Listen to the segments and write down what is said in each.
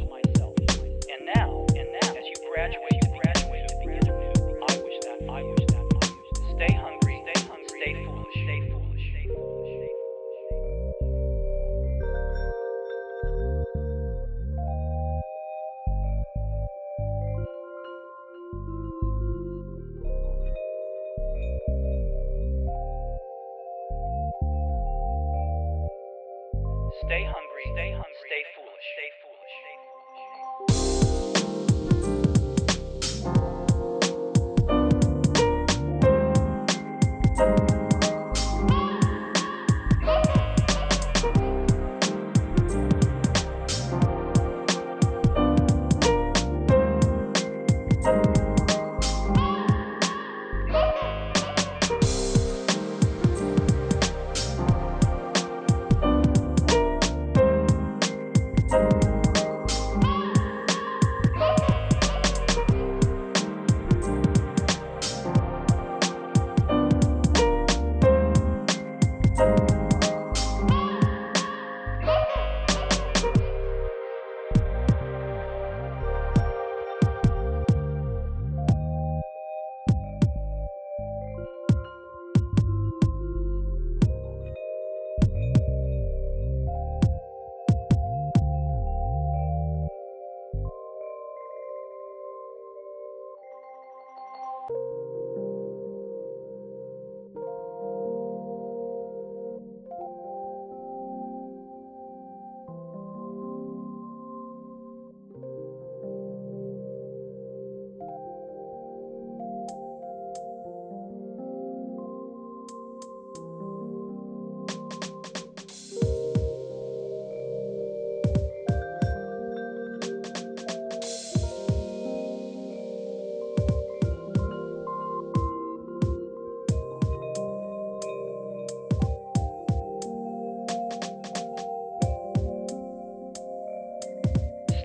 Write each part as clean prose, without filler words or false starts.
myself. And now, as you graduate to the beginning, I wish that. Stay hungry, stay foolish, stay foolish, stay foolish. Stay hungry, stay foolish, stay foolish, stay foolish.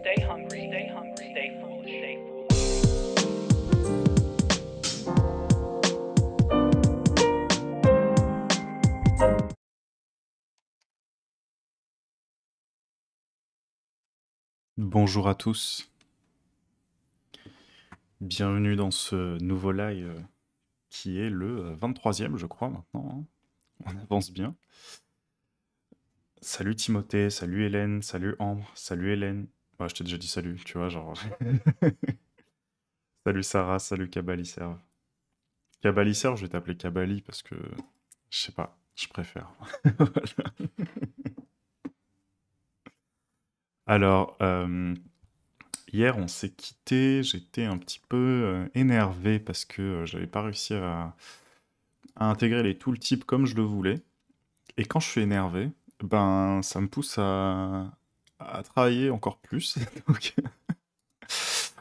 Stay hungry, stay foolish, stay foolish. Bonjour à tous, bienvenue dans ce nouveau live qui est le 23e je crois maintenant, hein. On avance bien. Salut Timothée, salut Hélène, salut Ambre, salut Hélène. Ouais, je t'ai déjà dit salut, tu vois, genre... Salut Sarah, salut Kabalisser. Kabalisser, je vais t'appeler Kabali parce que, je sais pas, je préfère. Voilà. Alors, hier, on s'est quitté, j'étais un petit peu énervé parce que j'avais pas réussi à intégrer les tooltips comme je le voulais. Et quand je suis énervé, ben, ça me pousse à travailler encore plus. Donc,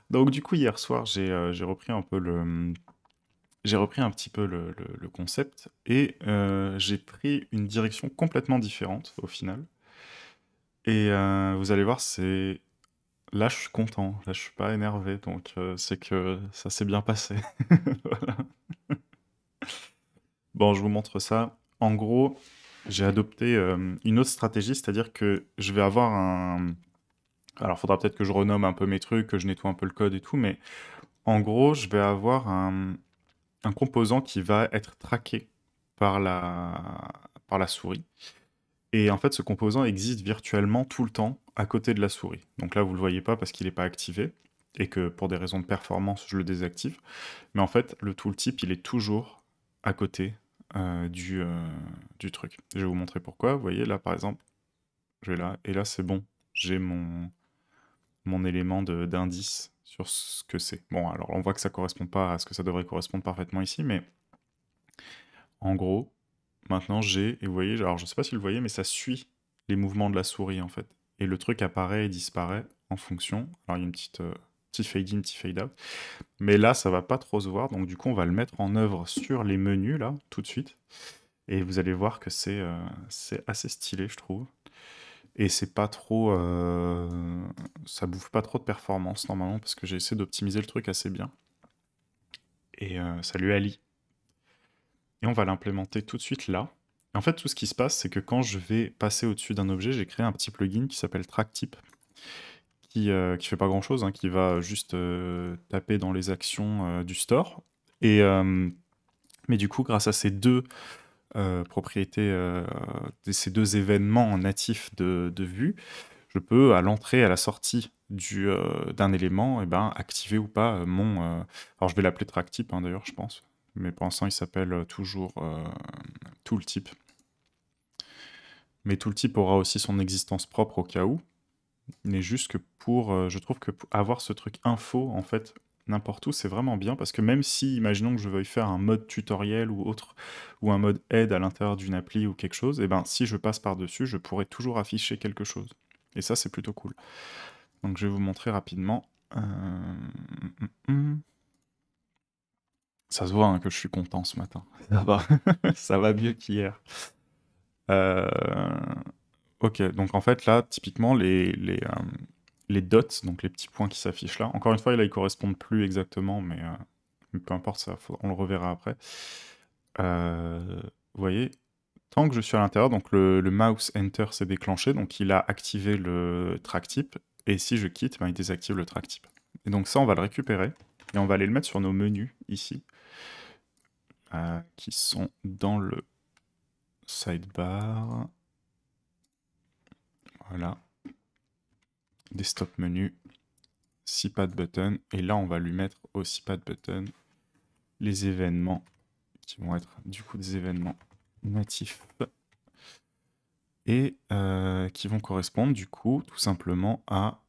donc du coup, hier soir, j'ai repris un peu j'ai repris un petit peu le concept et j'ai pris une direction complètement différente au final. Et vous allez voir, c'est là, je suis content. Là, je suis pas énervé, donc c'est que ça s'est bien passé. Voilà. Bon, je vous montre ça. En gros, j'ai adopté une autre stratégie, c'est-à-dire que je vais avoir un... Alors, faudra peut-être que je renomme un peu mes trucs, que je nettoie un peu le code et tout, mais en gros, je vais avoir un composant qui va être traqué par la souris. Et en fait, ce composant existe virtuellement tout le temps à côté de la souris. Donc là, vous le voyez pas parce qu'il n'est pas activé et que pour des raisons de performance, je le désactive. Mais en fait, le tooltip, il est toujours à côté du truc. Je vais vous montrer pourquoi. Vous voyez, là, par exemple, je vais là, et là, c'est bon. J'ai mon élément d'indice sur ce que c'est. Bon, alors, on voit que ça correspond pas à ce que ça devrait correspondre parfaitement ici, mais en gros, maintenant, et vous voyez, alors je sais pas si vous le voyez, mais ça suit les mouvements de la souris, en fait. Et le truc apparaît et disparaît en fonction. Alors, il y a une petit fade in, petit fade out. Mais là, ça va pas trop se voir, donc du coup, on va le mettre en œuvre sur les menus, là, tout de suite. Et vous allez voir que c'est assez stylé, je trouve. Et c'est pas trop... ça bouffe pas trop de performance, normalement, parce que j'ai essayé d'optimiser le truc assez bien. Et salut Ali. Et on va l'implémenter tout de suite là. Et en fait, tout ce qui se passe, c'est que quand je vais passer au-dessus d'un objet, j'ai créé un petit plugin qui s'appelle TrackTip, qui fait pas grand-chose, hein, qui va juste taper dans les actions du store. Et, mais du coup, grâce à ces deux propriétés, ces deux événements natifs de vue, je peux, à l'entrée et à la sortie d'un élément, eh ben, activer ou pas alors je vais l'appeler TrackTip, hein, d'ailleurs, je pense. Mais pour l'instant, il s'appelle toujours Tooltip. Mais Tooltip aura aussi son existence propre au cas où. Mais juste que je trouve que pour avoir ce truc info, en fait, n'importe où, c'est vraiment bien. Parce que même si, imaginons que je veuille faire un mode tutoriel ou autre, ou un mode aide à l'intérieur d'une appli ou quelque chose, et ben si je passe par-dessus, je pourrais toujours afficher quelque chose. Et ça, c'est plutôt cool. Donc je vais vous montrer rapidement. Ça se voit hein, que je suis content ce matin. Ça va, ça va mieux qu'hier. Ok, donc en fait là, typiquement, les dots, donc les petits points qui s'affichent là, encore une fois, là, ils correspondent plus exactement, mais peu importe, ça, on le reverra après. Vous voyez, tant que je suis à l'intérieur, donc le mouse enter s'est déclenché, donc il a activé le track-type, et si je quitte, ben, il désactive le track-type. Et donc ça, on va le récupérer, et on va aller le mettre sur nos menus, ici, qui sont dans le sidebar. Voilà. Desktop menu, CPAD button, et là on va lui mettre au CPAD button les événements qui vont être du coup des événements natifs et qui vont correspondre du coup tout simplement à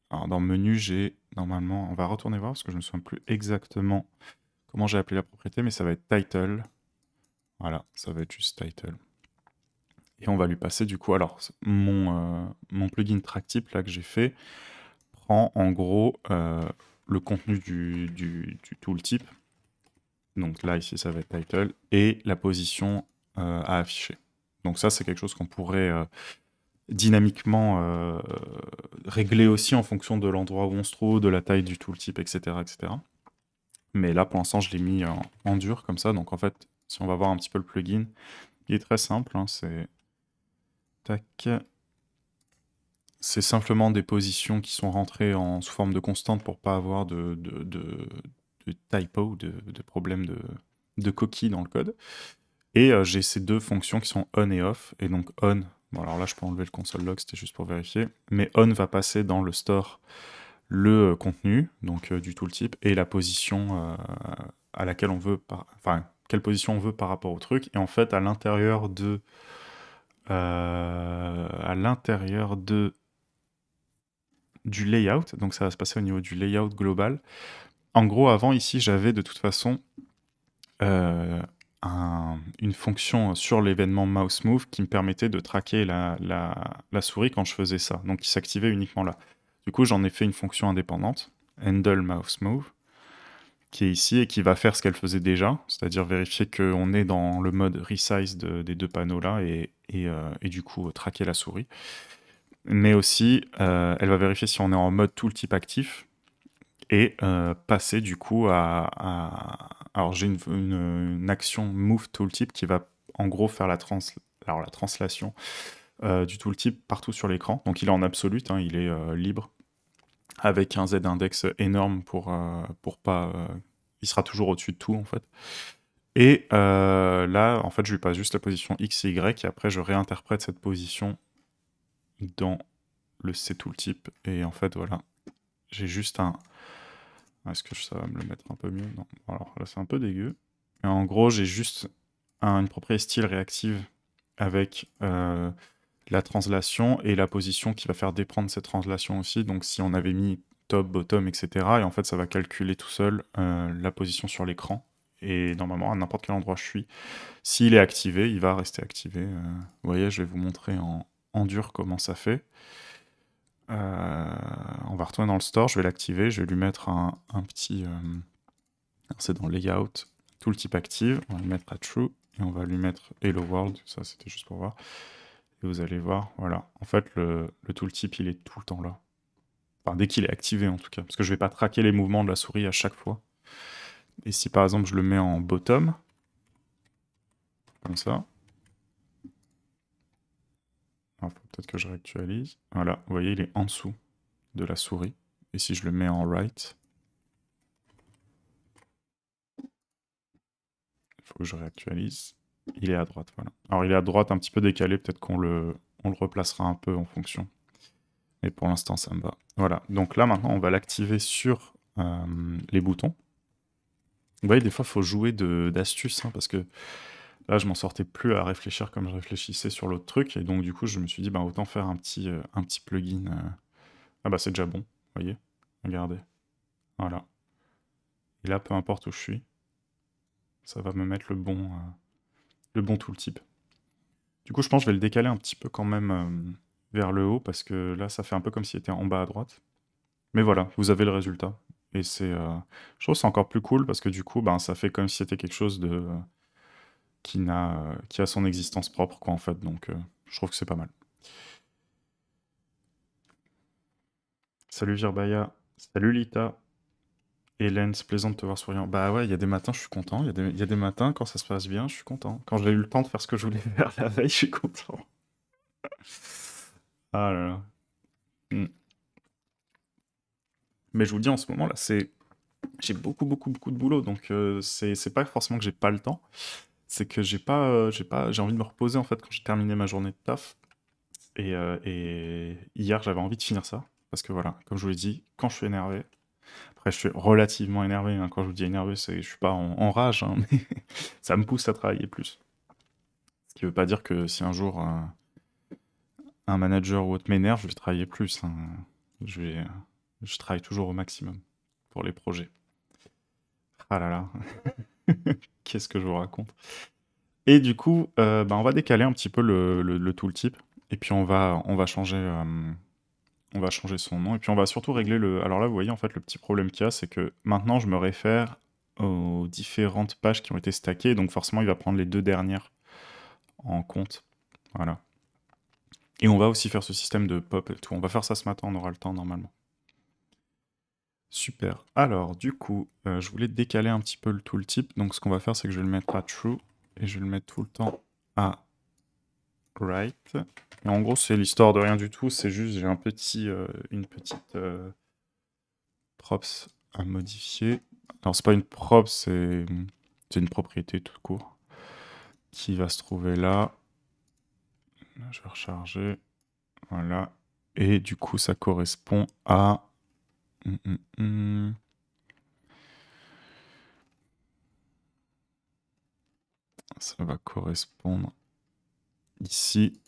alors dans menu j'ai normalement, on va retourner voir parce que je ne me souviens plus exactement comment j'ai appelé la propriété, mais ça va être title. Voilà, ça va être juste title. Et on va lui passer du coup, alors mon plugin TrackType là que j'ai fait prend en gros le contenu du tooltip. Donc là ici ça va être title et la position à afficher. Donc ça c'est quelque chose qu'on pourrait dynamiquement régler aussi en fonction de l'endroit où on se trouve, de la taille du tooltip, etc., etc. Mais là pour l'instant je l'ai mis en dur comme ça. Donc en fait si on va voir un petit peu le plugin, il est très simple, hein, c'est tac. C'est simplement des positions qui sont rentrées sous forme de constante pour pas avoir de typo, de problème de coquille dans le code. Et j'ai ces deux fonctions qui sont on et off. Et donc on, bon alors là je peux enlever le console log, c'était juste pour vérifier. Mais on va passer dans le store le contenu, donc du tooltip, et la position à laquelle on veut, enfin quelle position on veut par rapport au truc. Et en fait à l'intérieur du layout, donc ça va se passer au niveau du layout global. En gros, avant, ici, j'avais de toute façon une fonction sur l'événement mouse move qui me permettait de traquer la souris quand je faisais ça, donc qui s'activait uniquement là. Du coup, j'en ai fait une fonction indépendante, handle mouse move, qui est ici et qui va faire ce qu'elle faisait déjà, c'est-à-dire vérifier qu'on est dans le mode resize des deux panneaux là et du coup traquer la souris. Mais aussi, elle va vérifier si on est en mode tooltip actif et passer du coup alors j'ai une action move tooltip qui va en gros faire la translation du tooltip partout sur l'écran. Donc il est en absolute, hein, il est libre, avec un z-index énorme pour pas... il sera toujours au-dessus de tout en fait. Et là, en fait, je lui passe juste la position X et Y, et après je réinterprète cette position dans le C-tooltip, et en fait, voilà, j'ai juste un... Est-ce que ça va me le mettre un peu mieux? Non, alors là, c'est un peu dégueu. Mais en gros, j'ai juste une propriété style réactive avec la translation et la position qui va faire déprendre cette translation aussi. Donc si on avait mis top, bottom, etc., et en fait, ça va calculer tout seul la position sur l'écran. Et normalement, à n'importe quel endroit je suis, s'il est activé, il va rester activé. Vous voyez, je vais vous montrer en dur comment ça fait. On va retourner dans le store, je vais l'activer, je vais lui mettre un petit... c'est dans Layout, Tooltip Active, on va le mettre à True, et on va lui mettre Hello World, ça c'était juste pour voir. Et vous allez voir, voilà, en fait le tooltip il est tout le temps là. Enfin dès qu'il est activé en tout cas, parce que je vais pas traquer les mouvements de la souris à chaque fois. Et si par exemple je le mets en bottom, comme ça, alors faut peut-être que je réactualise. Voilà, vous voyez, il est en dessous de la souris. Et si je le mets en right, il faut que je réactualise. Il est à droite, voilà. Alors il est à droite, un petit peu décalé, peut-être qu'on le replacera un peu en fonction. Mais pour l'instant, ça me va. Voilà, donc là maintenant, on va l'activer sur les boutons. Vous voyez, des fois, il faut jouer d'astuces, hein, parce que là, je m'en sortais plus à réfléchir comme je réfléchissais sur l'autre truc, et donc du coup, je me suis dit, bah, autant faire un petit plugin. Ah bah c'est déjà bon, vous voyez, regardez, voilà. Et là, peu importe où je suis, ça va me mettre le bon tooltip. Du coup, je pense que je vais le décaler un petit peu quand même vers le haut, parce que là, ça fait un peu comme s'il était en bas à droite. Mais voilà, vous avez le résultat. Et je trouve que c'est encore plus cool, parce que du coup, ben, ça fait comme si c'était quelque chose qui a son existence propre, quoi, en fait. Donc, je trouve que c'est pas mal. Salut Virbaya, salut Lita. Hélène, c'est plaisant de te voir souriant. Bah ouais, il y a des matins, je suis content. Il y a des matins, quand ça se passe bien, je suis content. Quand j'ai eu le temps de faire ce que je voulais faire la veille, je suis content. Ah là là. Mm. Mais je vous le dis, en ce moment, là, j'ai beaucoup de boulot. Donc, c'est pas forcément que j'ai pas le temps. C'est que j'ai envie de me reposer, en fait, quand j'ai terminé ma journée de taf. Et hier, j'avais envie de finir ça. Parce que voilà, comme je vous l'ai dit, quand je suis énervé, après, je suis relativement énervé, hein. Quand je vous dis énervé, je suis pas en rage, hein, mais ça me pousse à travailler plus. Ce qui veut pas dire que si un jour un manager ou autre m'énerve, je vais travailler plus, hein. Je travaille toujours au maximum pour les projets. Ah là là, qu'est-ce que je vous raconte. Et du coup, bah, on va décaler un petit peu le tooltip, et puis on va changer son nom, et puis on va surtout régler le... Alors là, vous voyez, en fait, le petit problème qu'il y a, c'est que maintenant, je me réfère aux différentes pages qui ont été stackées, donc forcément, il va prendre les deux dernières en compte. Voilà. Et on va aussi faire ce système de pop et tout. On va faire ça ce matin, on aura le temps normalement. Super. Alors, du coup, je voulais décaler un petit peu le tooltip. Donc, ce qu'on va faire, c'est que je vais le mettre à true et je vais le mettre tout le temps à right. Et en gros, c'est l'histoire de rien du tout. C'est juste, j'ai une petite props à modifier. Alors, c'est pas une prop, c'est une propriété tout court qui va se trouver là. Je vais recharger. Voilà. Et du coup, ça correspond à... Ça va correspondre ici.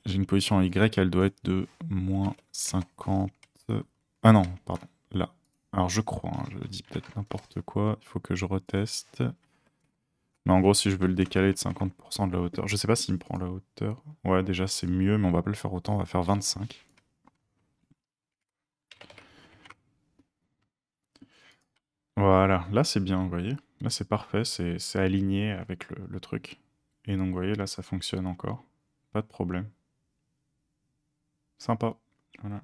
J'ai une position en Y, elle doit être de moins 50... Ah non, pardon, là. Alors je crois, hein, je dis peut-être n'importe quoi, il faut que je reteste. Mais en gros, si je veux le décaler de 50% de la hauteur, je sais pas s'il me prend la hauteur. Ouais, déjà c'est mieux, mais on va pas le faire autant, on va faire 25. Voilà, là c'est bien, vous voyez. Là c'est parfait, c'est aligné avec le truc. Et donc vous voyez, là ça fonctionne encore. Pas de problème. Sympa. Voilà.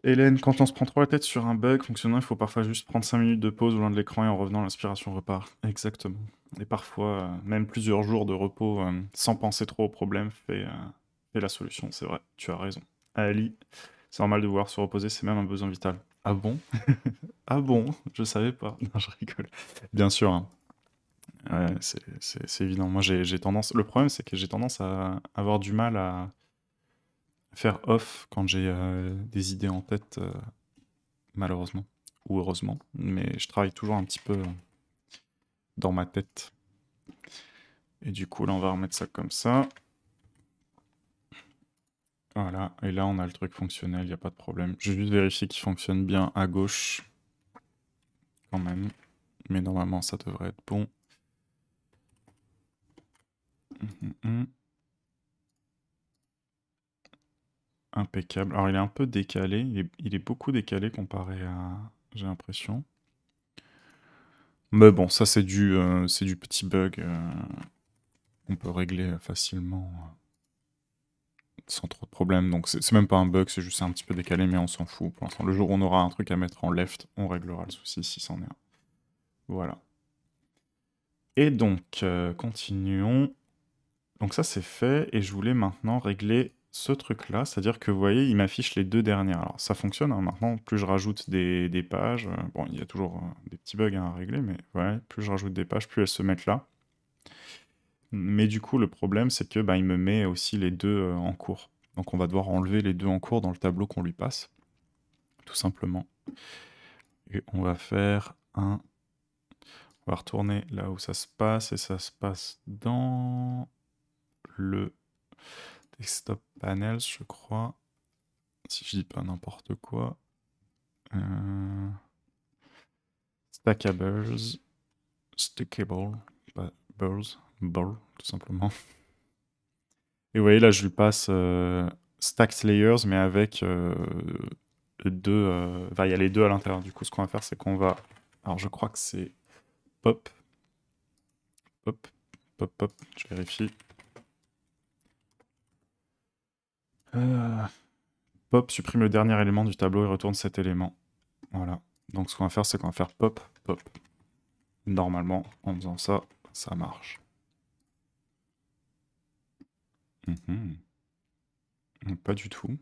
Hélène, quand on se prend trop la tête sur un bug fonctionnant, il faut parfois juste prendre 5 minutes de pause au loin de l'écran et en revenant, l'inspiration repart. Exactement. Et parfois, même plusieurs jours de repos sans penser trop au problème fait la solution, c'est vrai, tu as raison. Ali, c'est normal de vouloir se reposer, c'est même un besoin vital. Ah bon? Ah bon? Je savais pas. Non, je rigole. Bien sûr, hein. Ouais, c'est évident. Moi, j'ai tendance... Le problème, c'est que j'ai tendance à avoir du mal à faire off quand j'ai des idées en tête, malheureusement, ou heureusement, mais je travaille toujours un petit peu dans ma tête. Et du coup, là, on va remettre ça comme ça. Voilà, et là, on a le truc fonctionnel, il n'y a pas de problème. Je vais juste vérifier qu'il fonctionne bien à gauche, quand même, mais normalement, ça devrait être bon. Impeccable. Alors, il est un peu décalé, il est beaucoup décalé comparé à... J'ai l'impression. Mais bon, ça, c'est du petit bug qu'on peut régler facilement sans trop de problèmes. Donc c'est même pas un bug, c'est juste un petit peu décalé, mais on s'en fout. Pour l'instant, le jour où on aura un truc à mettre en left, on réglera le souci si c'en est un. Voilà. Et donc, continuons. Donc ça, c'est fait, et je voulais maintenant régler ce truc-là, c'est-à-dire que, vous voyez, il m'affiche les deux dernières. Alors, ça fonctionne, hein, maintenant, plus je rajoute des pages, bon, il y a toujours des petits bugs à régler, mais ouais, plus je rajoute des pages, plus elles se mettent là. Mais du coup, le problème, c'est que bah, il me met aussi les deux en cours. Donc on va devoir enlever les deux en cours dans le tableau qu'on lui passe, tout simplement. Et on va faire un... On va retourner là où ça se passe, et ça se passe dans le desktop panel, je crois. Si je dis pas n'importe quoi. Stackables. Stackable. Ball, tout simplement. Et vous voyez, là, je lui passe Stacked Layers, mais avec deux... Enfin, il y a les deux à l'intérieur. Du coup, ce qu'on va faire, c'est qu'on va... Alors, je crois que c'est pop. Pop. Pop, pop. Je vérifie. Pop supprime le dernier élément du tableau et retourne cet élément. Voilà. Donc, ce qu'on va faire, c'est qu'on va faire pop, pop. Normalement, en faisant ça, ça marche. Pas du tout.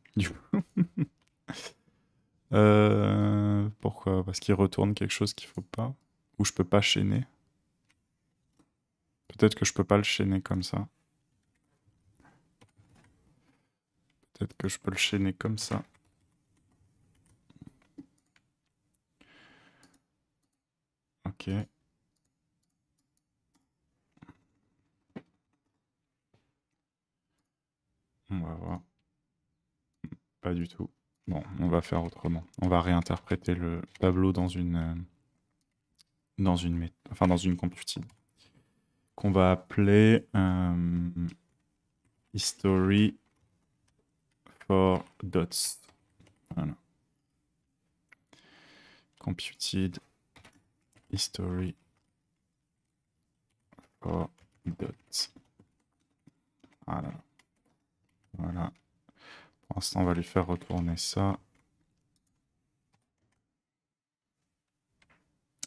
Pourquoi? Parce qu'il retourne quelque chose qu'il faut pas? Ou je peux pas chaîner? Peut-être que je peux pas le chaîner comme ça. Peut-être que je peux le chaîner comme ça. Ok. On va voir. Pas du tout. Bon, on va faire autrement. On va réinterpréter le tableau dans une computine qu'on va appeler history for dots. Voilà. Computed history for dots. Voilà. Voilà. Pour l'instant, on va lui faire retourner ça.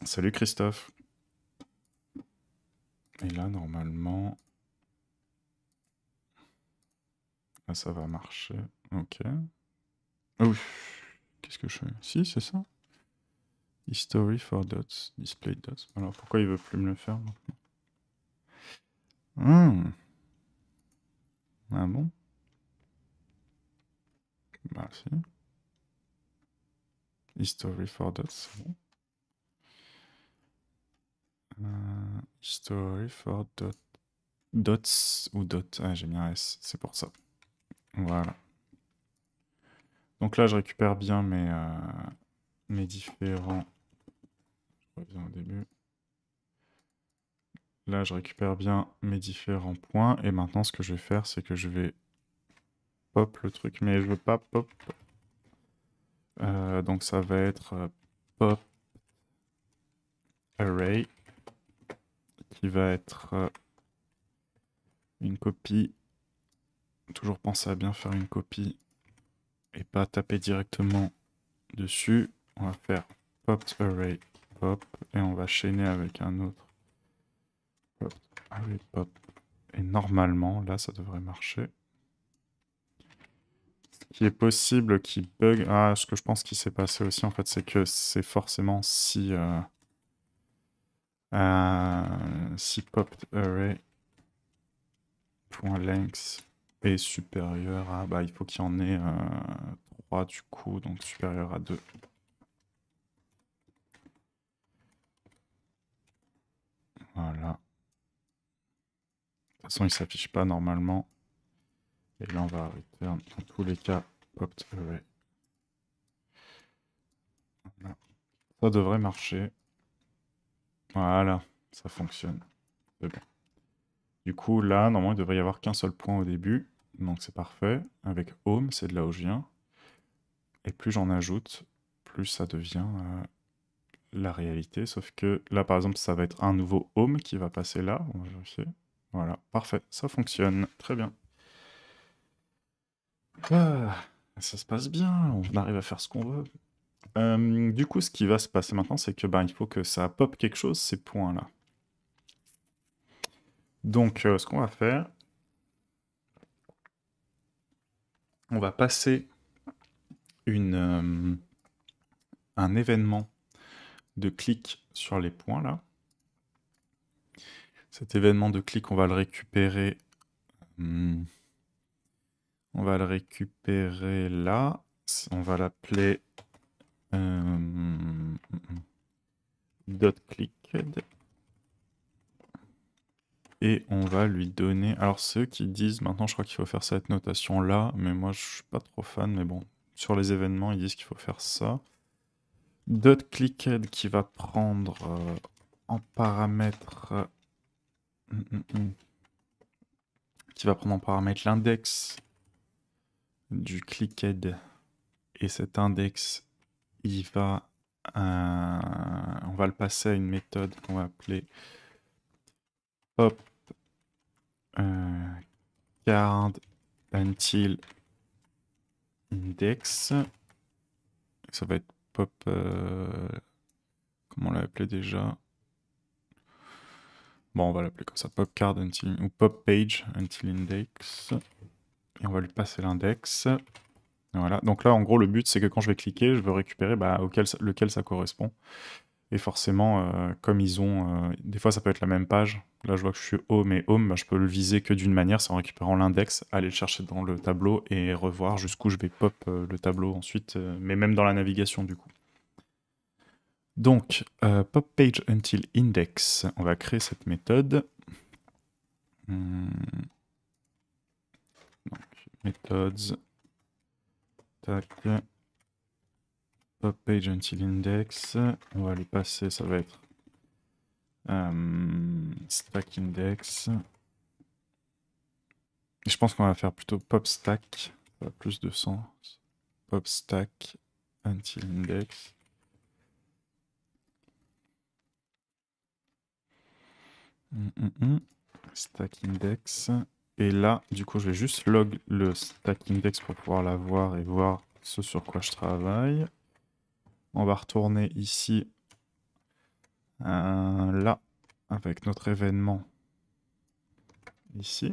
Salut Christophe. Et là, normalement... Là, ça va marcher. Ok. Oh, qu'est-ce que je fais? Si, c'est ça. History for dots. Display dots. Alors, pourquoi il veut plus me le faire maintenant? Ah bon? Bah si. History for dots, c'est bon. History for dots. Dots ou dot. Ah, j'ai mis un S, c'est pour ça. Voilà. Donc là, je récupère bien mes différents... Je reviens au début. Là, je récupère bien mes différents points. Et maintenant, ce que je vais faire, c'est que je vais pop le truc. Mais je veux pas pop. Donc ça va être pop array. Qui va être une copie. Toujours penser à bien faire une copie. Et pas taper directement dessus. On va faire pop array pop. Et on va chaîner avec un autre. Pop array pop. Et normalement, là, ça devrait marcher. Ce qui est possible qui bug... Ah, ce que je pense qui s'est passé aussi, en fait, c'est que c'est forcément si popped array .length est supérieur à... Bah, il faut qu'il y en ait 3 du coup, donc supérieur à 2. Voilà. De toute façon, il s'affiche pas normalement. Et là, on va return dans tous les cas popped array. Voilà. Ça devrait marcher. Voilà, ça fonctionne. C'est bon. Du coup, là, normalement, il devrait y avoir qu'un seul point au début. Donc c'est parfait. Avec home, c'est de là où je viens. Et plus j'en ajoute, plus ça devient la réalité. Sauf que là, par exemple, ça va être un nouveau home qui va passer là. On va vérifier. Voilà, parfait. Ça fonctionne. Très bien. Ah, ça se passe bien, on arrive à faire ce qu'on veut. Du coup, ce qui va se passer maintenant, c'est que il faut que ça pop quelque chose, ces points-là. Donc, ce qu'on va faire, on va passer un événement de clic sur les points là. Cet événement de clic, on va le récupérer. On va le récupérer là. On va l'appeler .clicked. Et on va lui donner... Alors c'est eux qui disent, maintenant je crois qu'il faut faire cette notation là, mais moi je suis pas trop fan, mais bon, sur les événements ils disent qu'il faut faire ça. .clicked qui va prendre en paramètre... qui va prendre en paramètre l'index du clicked, et cet index, il va... on va le passer à une méthode qu'on va appeler pop card until index. Ça va être pop... comment on l'a appelé déjà? Bon, on va l'appeler comme ça, pop card until... ou pop page until index. Et on va lui passer l'index. Voilà. Donc là, en gros, le but, c'est que quand je vais cliquer, je veux récupérer lequel ça correspond. Et forcément, comme ils ont... des fois, ça peut être la même page. Là, je vois que je suis home, et home, je peux le viser que d'une manière, c'est en récupérant l'index, aller le chercher dans le tableau et revoir jusqu'où je vais pop le tableau ensuite, mais même dans la navigation, du coup. Donc, pop page until index, on va créer cette méthode. Donc, methods, tac, pop page until index, on va lui passer, ça va être stack index. Et je pense qu'on va faire plutôt pop stack, ça a plus de sens. Pop stack until index. Stack index. Et là, du coup, je vais juste log le stack index pour pouvoir l'avoir et voir ce sur quoi je travaille. On va retourner ici, là, avec notre événement ici.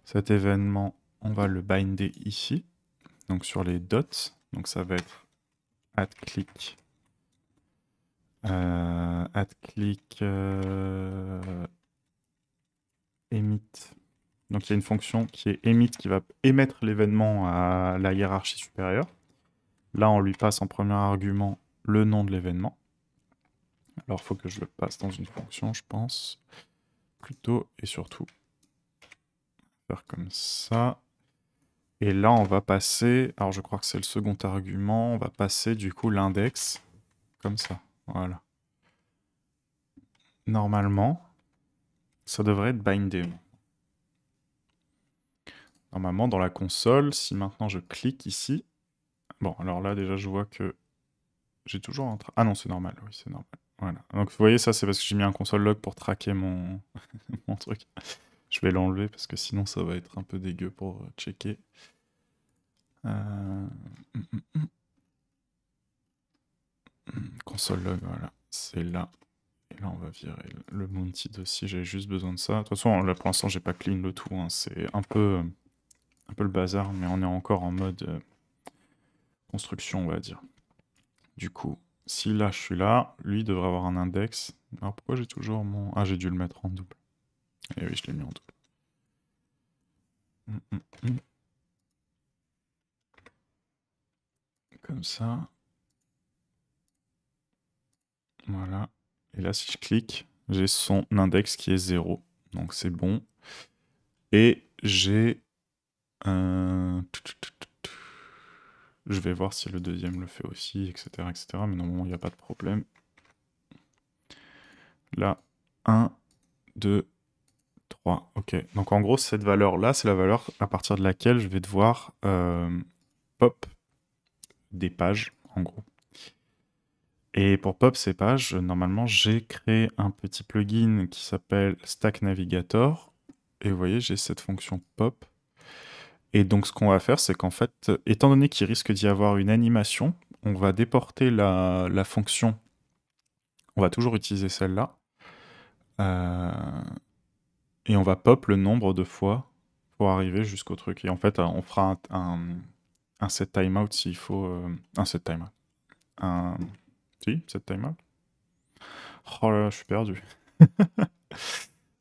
Cet événement, on va le binder ici, donc sur les dots. Donc ça va être @click, emit. Donc il y a une fonction qui est emit qui va émettre l'événement à la hiérarchie supérieure. Là, on lui passe en premier argument le nom de l'événement. Alors, il faut que je le passe dans une fonction, je pense. Plutôt et surtout. Faire comme ça. Et là, on va passer... Alors, je crois que c'est le second argument. On va passer, du coup, l'index. Comme ça. Voilà. Normalement, ça devrait être bindé. Normalement, dans la console, si maintenant je clique ici... Bon, alors là, déjà, je vois que j'ai toujours un... Ah non, c'est normal. Oui, c'est normal. Voilà. Donc, vous voyez, ça, c'est parce que j'ai mis un console log pour traquer mon, mon truc. Je vais l'enlever parce que sinon, ça va être un peu dégueu pour checker. Console log, voilà. C'est là. Et là, on va virer le mounted aussi. J'avais juste besoin de ça. De toute façon, là, pour l'instant, j'ai pas clean le tout. Hein. C'est un peu le bazar, mais on est encore en mode construction, on va dire. Du coup, si là, je suis là, lui devrait avoir un index. Alors, pourquoi j'ai toujours mon... Ah, j'ai dû le mettre en double. Et oui, je l'ai mis en double. Comme ça. Voilà. Et là, si je clique, j'ai son index qui est 0. Donc c'est bon. Et j'ai... Je vais voir si le deuxième le fait aussi, etc. etc. Mais normalement, il n'y a pas de problème. Là, 1, 2, 3. Ok. Donc en gros, cette valeur-là, c'est la valeur à partir de laquelle je vais devoir pop des pages, en gros. Et pour pop ces pages, normalement, j'ai créé un petit plugin qui s'appelle Stack Navigator. Et vous voyez, j'ai cette fonction pop. Et donc ce qu'on va faire, c'est qu'en fait, étant donné qu'il risque d'y avoir une animation, on va déporter la fonction. On va toujours utiliser celle-là. Et on va pop le nombre de fois pour arriver jusqu'au truc. Et en fait, on fera un set timeout s'il faut. Un set timeout. Un. Si, set timeout. Oh là là, je suis perdu.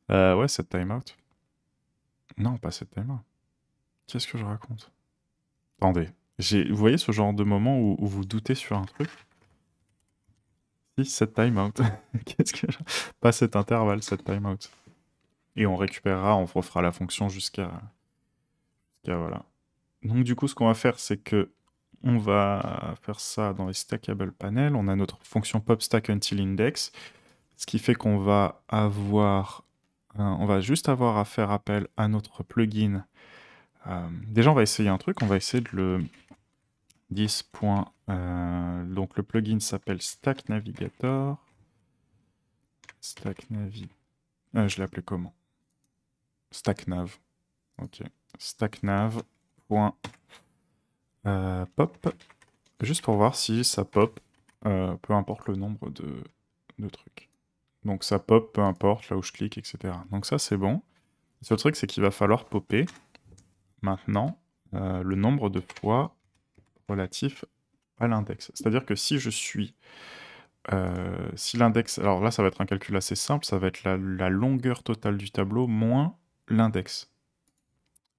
Ouais, set timeout. Non, pas set timeout. Qu'est-ce que je raconte? Attendez. Vous voyez ce genre de moment où vous doutez sur un truc? Si, set timeout. Qu'est-ce que Pas cet intervalle, set timeout. Et on récupérera, on refera la fonction jusqu'à voilà. Donc du coup, ce qu'on va faire, c'est que on va faire ça dans les stackable panels. On a notre fonction pop stack until index, ce qui fait qu'on va avoir, on va juste avoir à faire appel à notre plugin. Déjà, on va essayer un truc. On va essayer de le 10. Donc le plugin s'appelle Stack Navigator. Stack Navi. Je l'ai appelé comment? Stack Nav. Ok. Stack Nav. Pop, juste pour voir si ça pop, peu importe le nombre de trucs. Donc ça pop, peu importe, là où je clique, etc. Donc ça c'est bon. Le seul truc c'est qu'il va falloir popper, maintenant, le nombre de fois relatif à l'index. C'est-à-dire que si je suis... si l'index... Alors là ça va être un calcul assez simple, ça va être la longueur totale du tableau moins l'index,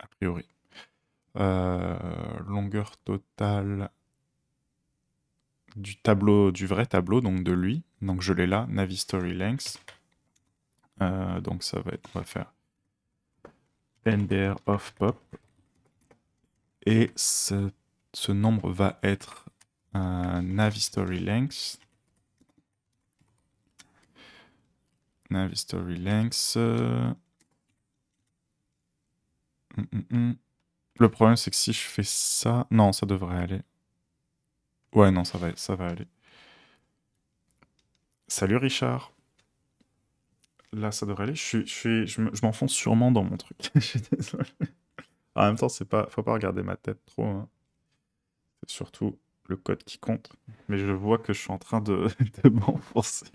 a priori. Longueur totale du tableau, du vrai tableau, donc de lui. Donc je l'ai là, Navi Story Length. Donc ça va être, on va faire NBR of pop. Et ce nombre va être Navi Story Length. Navi Story Length. Le problème c'est que si je fais ça... Non, ça devrait aller. Ouais, non, ça va aller. Salut Richard. Là, ça devrait aller. Je m'enfonce sûrement dans mon truc. Je suis désolé. En même temps, faut pas regarder ma tête trop, hein. C'est surtout le code qui compte. Mais je vois que je suis en train de m'enfoncer.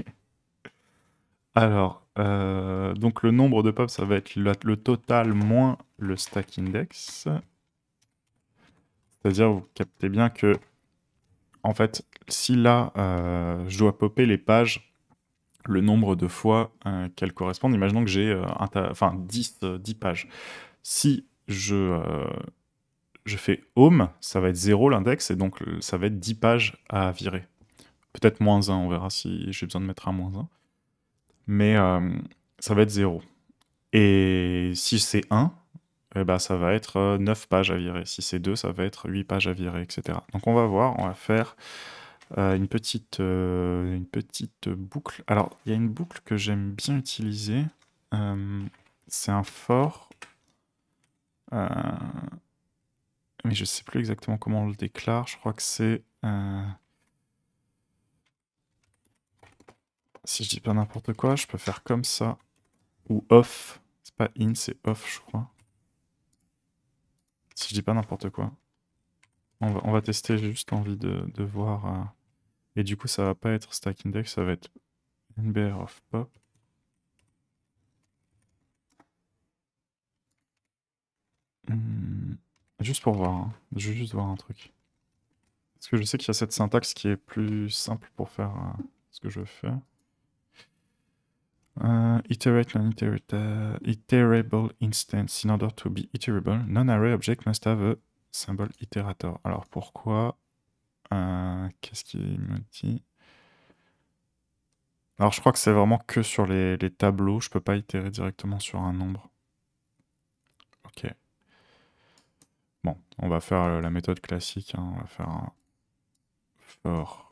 Alors, donc le nombre de pop, ça va être le total moins le stack index. C'est-à-dire, vous captez bien que, en fait, si là, je dois popper les pages, le nombre de fois qu'elles correspondent, imaginons que j'ai 10 pages. Si je fais home, ça va être 0 l'index, et donc ça va être 10 pages à virer. Peut-être moins 1, on verra si j'ai besoin de mettre un moins 1. Mais ça va être 0. Et si c'est 1, eh ben, ça va être 9 pages à virer. Si c'est 2, ça va être 8 pages à virer, etc. Donc on va voir, on va faire une petite boucle. Alors, il y a une boucle que j'aime bien utiliser. C'est un for. Mais je sais plus exactement comment on le déclare. Je crois que c'est... Si je dis pas n'importe quoi, je peux faire comme ça. Ou off. C'est pas in, c'est off, je crois. Si je dis pas n'importe quoi. On va tester, j'ai juste envie de voir. Et du coup, ça va pas être stack index, ça va être nbr of pop. Juste pour voir, hein. Je veux juste voir un truc. Parce que je sais qu'il y a cette syntaxe qui est plus simple pour faire ce que je fais. Iterate non-iterable instance. In order to be iterable, non-array object must have a symbol iterator. Alors pourquoi? Qu'est-ce qu'il me dit? Alors je crois que c'est vraiment que sur les tableaux, je peux pas itérer directement sur un nombre. Ok. Bon, on va faire la méthode classique, hein. On va faire un for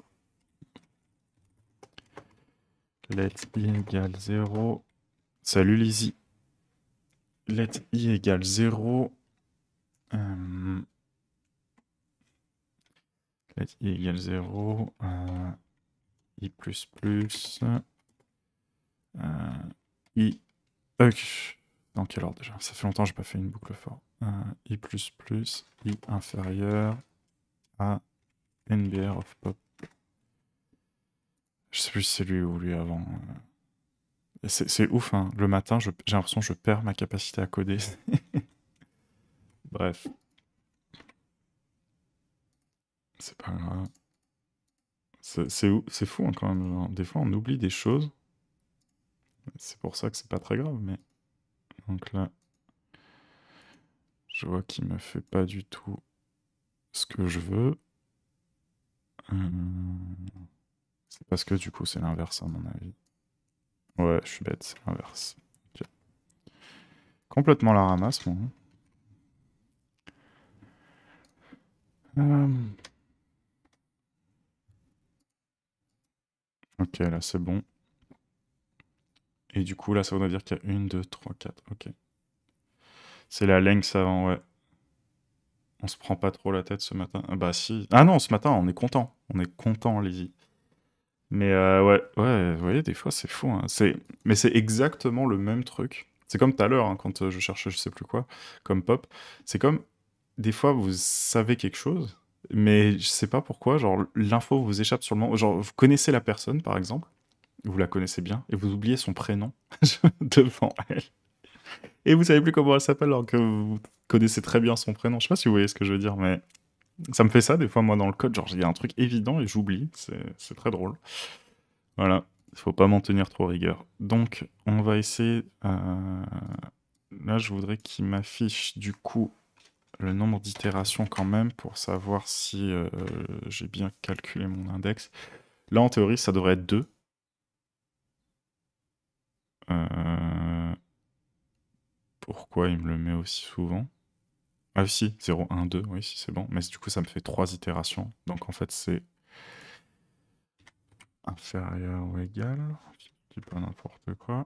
let i égale 0. Salut Lizzie. Let i égale 0. Let i égale 0. I plus plus. I. dans quel ordre déjà? Ça fait longtemps que j'ai pas fait une boucle for. I++, I inférieur à NBR of pop. Je sais plus si c'est lui ou lui avant. C'est ouf, hein. Le matin, j'ai l'impression que je perds ma capacité à coder. Bref. C'est pas grave. C'est fou hein, quand même. Genre, des fois, on oublie des choses. C'est pour ça que c'est pas très grave, mais... Donc là, je vois qu'il me fait pas du tout ce que je veux. C'est parce que du coup, c'est l'inverse à mon avis. Ouais, je suis bête, c'est l'inverse. Ok. Complètement la ramasse, moi. Ok, là c'est bon. Et du coup, là, ça voudrait dire qu'il y a 1, 2, 3, 4. Ok. C'est la length avant, ouais. On se prend pas trop la tête ce matin. Ah bah si. Ah non, ce matin, on est content. On est content, Lizzie. Mais ouais, vous voyez, des fois, c'est fou. Hein. Mais c'est exactement le même truc. C'est comme tout à l'heure, hein, quand je cherchais je sais plus quoi, comme pop. C'est comme, des fois, vous savez quelque chose, mais je sais pas pourquoi, genre, l'info vous échappe sur le moment. Genre, vous connaissez la personne, par exemple, vous la connaissez bien, et vous oubliez son prénom devant elle. Et vous savez plus comment elle s'appelle, alors que vous connaissez très bien son prénom. Je sais pas si vous voyez ce que je veux dire, mais ça me fait ça, des fois, moi, dans le code. Genre, il y a un truc évident et j'oublie. C'est très drôle. Voilà. Il faut pas m'en tenir trop rigueur. Donc, on va essayer... Là, je voudrais qu'il m'affiche, du coup, le nombre d'itérations quand même pour savoir si j'ai bien calculé mon index. Là, en théorie, ça devrait être 2. Pourquoi il me le met aussi souvent? Ah si, 0, 1, 2, oui, si c'est bon. Mais du coup, ça me fait 3 itérations. Donc en fait, c'est inférieur ou égal. Je dis pas n'importe quoi.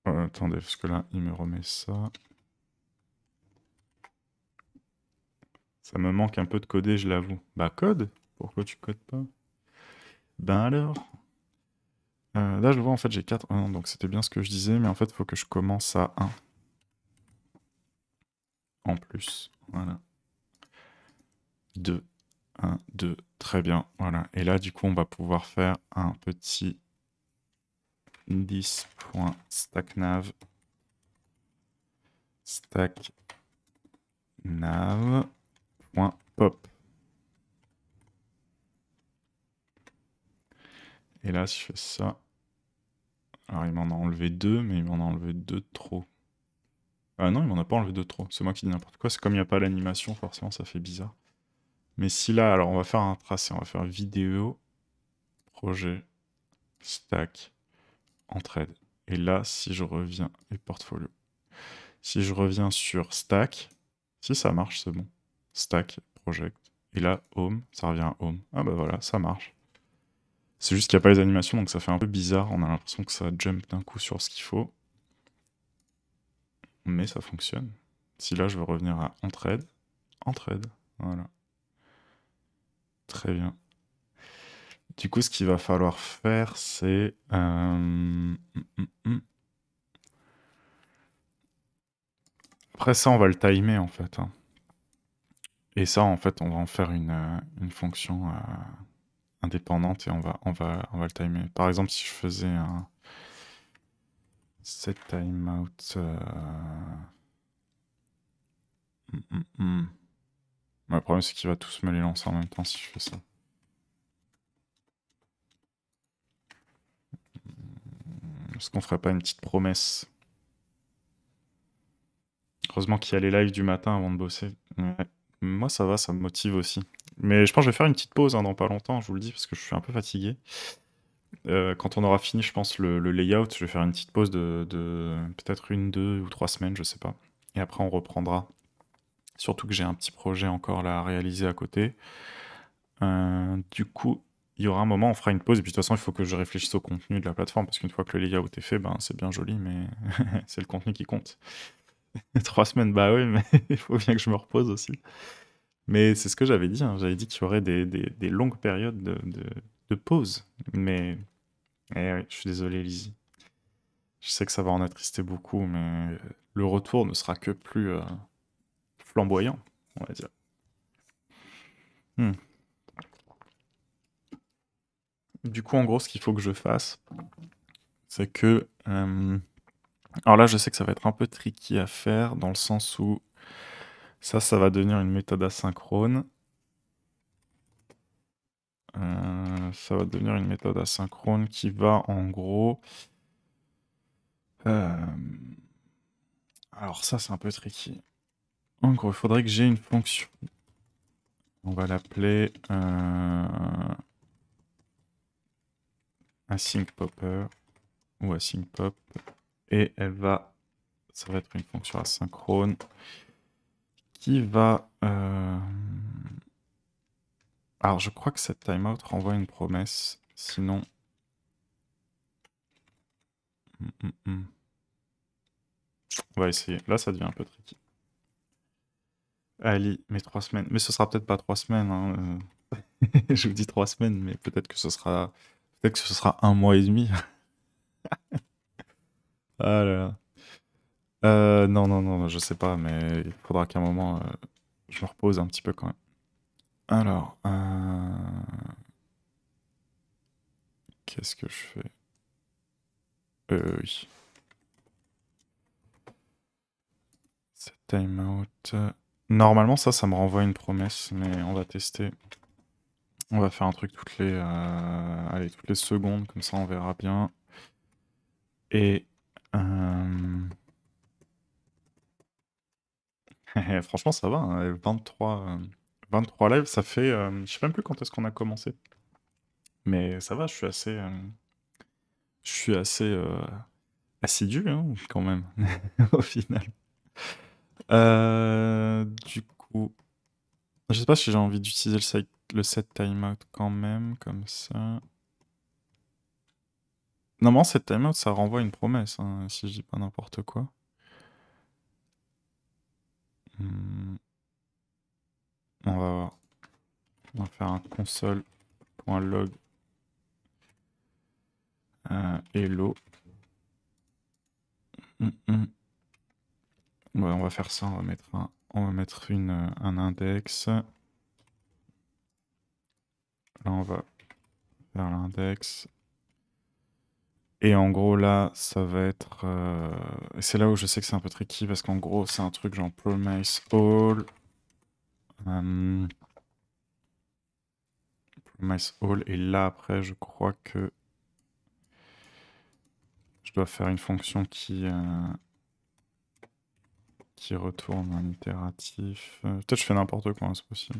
Attendez, parce que là, il me remet ça. Ça me manque un peu de coder, je l'avoue. Bah code? Pourquoi tu codes pas? Ben alors? Là, je vois, en fait, j'ai 4 1, donc c'était bien ce que je disais, mais en fait, il faut que je commence à 1. En plus, voilà. 2, 1, 2, très bien, voilà. Et là, du coup, on va pouvoir faire un petit 10.stackNav stackNav.pop. Et là, si je fais ça... Alors, il m'en a enlevé 2, mais il m'en a enlevé 2 de trop. Ah non, il m'en a pas enlevé 2 de trop. C'est moi qui dis n'importe quoi. C'est comme il n'y a pas l'animation, forcément, ça fait bizarre. Mais si là, alors on va faire un tracé. On va faire vidéo, projet, stack, entraide. Et là, si je reviens... Et portfolio. Si je reviens sur stack, si ça marche, c'est bon. Stack, project. Et là, home, ça revient à home. Ah bah voilà, ça marche. C'est juste qu'il n'y a pas les animations, donc ça fait un peu bizarre. On a l'impression que ça jump d'un coup sur ce qu'il faut. Mais ça fonctionne. Si là, je veux revenir à entraide, voilà. Très bien. Du coup, ce qu'il va falloir faire, c'est... Après ça, on va le timer, en fait. Hein. Et ça, en fait, on va en faire une fonction indépendante et on va le timer. Par exemple, si je faisais un set timeout... Le problème, c'est qu'il va tous me les lancer en même temps si je fais ça. Est-ce qu'on ferait pas une petite promesse? Heureusement qu'il y a les lives du matin avant de bosser. Ouais. Moi, ça va, ça me motive aussi. Mais je pense que je vais faire une petite pause hein, dans pas longtemps, je vous le dis, parce que je suis un peu fatigué. Quand on aura fini, je pense, le layout, je vais faire une petite pause de peut-être 1, 2 ou 3 semaines, je sais pas. Et après, on reprendra. Surtout que j'ai un petit projet encore là à réaliser à côté. Du coup, il y aura un moment, on fera une pause, et puis de toute façon, il faut que je réfléchisse au contenu de la plateforme, parce qu'une fois que le layout est fait, ben, c'est bien joli, mais c'est le contenu qui compte. 3 semaines, bah oui, mais il faut bien que je me repose aussi. Mais c'est ce que j'avais dit, hein. J'avais dit qu'il y aurait des longues périodes de pause. Mais oui, je suis désolé, Lizzie. Je sais que ça va en attrister beaucoup, mais le retour ne sera que plus flamboyant, on va dire. Hmm. Du coup, en gros, ce qu'il faut que je fasse, c'est que... alors là, je sais que ça va être un peu tricky à faire, dans le sens où ça va devenir une méthode asynchrone. Ça va devenir une méthode asynchrone qui va, en gros... alors ça, c'est un peu tricky. En gros, il faudrait que j'ai une fonction. On va l'appeler async popper ou async pop. Et ça va être une fonction asynchrone qui va... alors, je crois que cette timeout renvoie une promesse. Sinon... On va essayer. Là, ça devient un peu tricky. Ali, mais 3 semaines. Mais ce sera peut-être pas 3 semaines. Hein. Je vous dis 3 semaines, mais peut-être que ce sera 1 mois et demi. Ah là là. Non, non, non, je sais pas, mais il faudra qu'à un moment, je me repose un petit peu quand même. Alors, qu'est-ce que je fais? Oui. Set timeout. Normalement, ça me renvoie une promesse, mais on va tester. On va faire un truc toutes les secondes, comme ça on verra bien. Et franchement, ça va, hein, 23 lives, ça fait... je sais même plus quand est-ce qu'on a commencé. Mais ça va, je suis assez assidu, hein, quand même, au final. Du coup, je sais pas si j'ai envie d'utiliser le set timeout quand même, comme ça. Normalement, set timeout, ça renvoie une promesse, hein, si je dis pas n'importe quoi. On va voir. On va faire un console.log hello. Ouais, on va faire ça, on va mettre un index. Là, on va faire l'index. Et en gros, là, ça va être... et c'est là où je sais que c'est un peu tricky, parce qu'en gros, c'est un truc genre promise all. Promise all. Et là, après, je crois que je dois faire une fonction qui retourne un itératif. Peut-être je fais n'importe quoi, hein, c'est possible.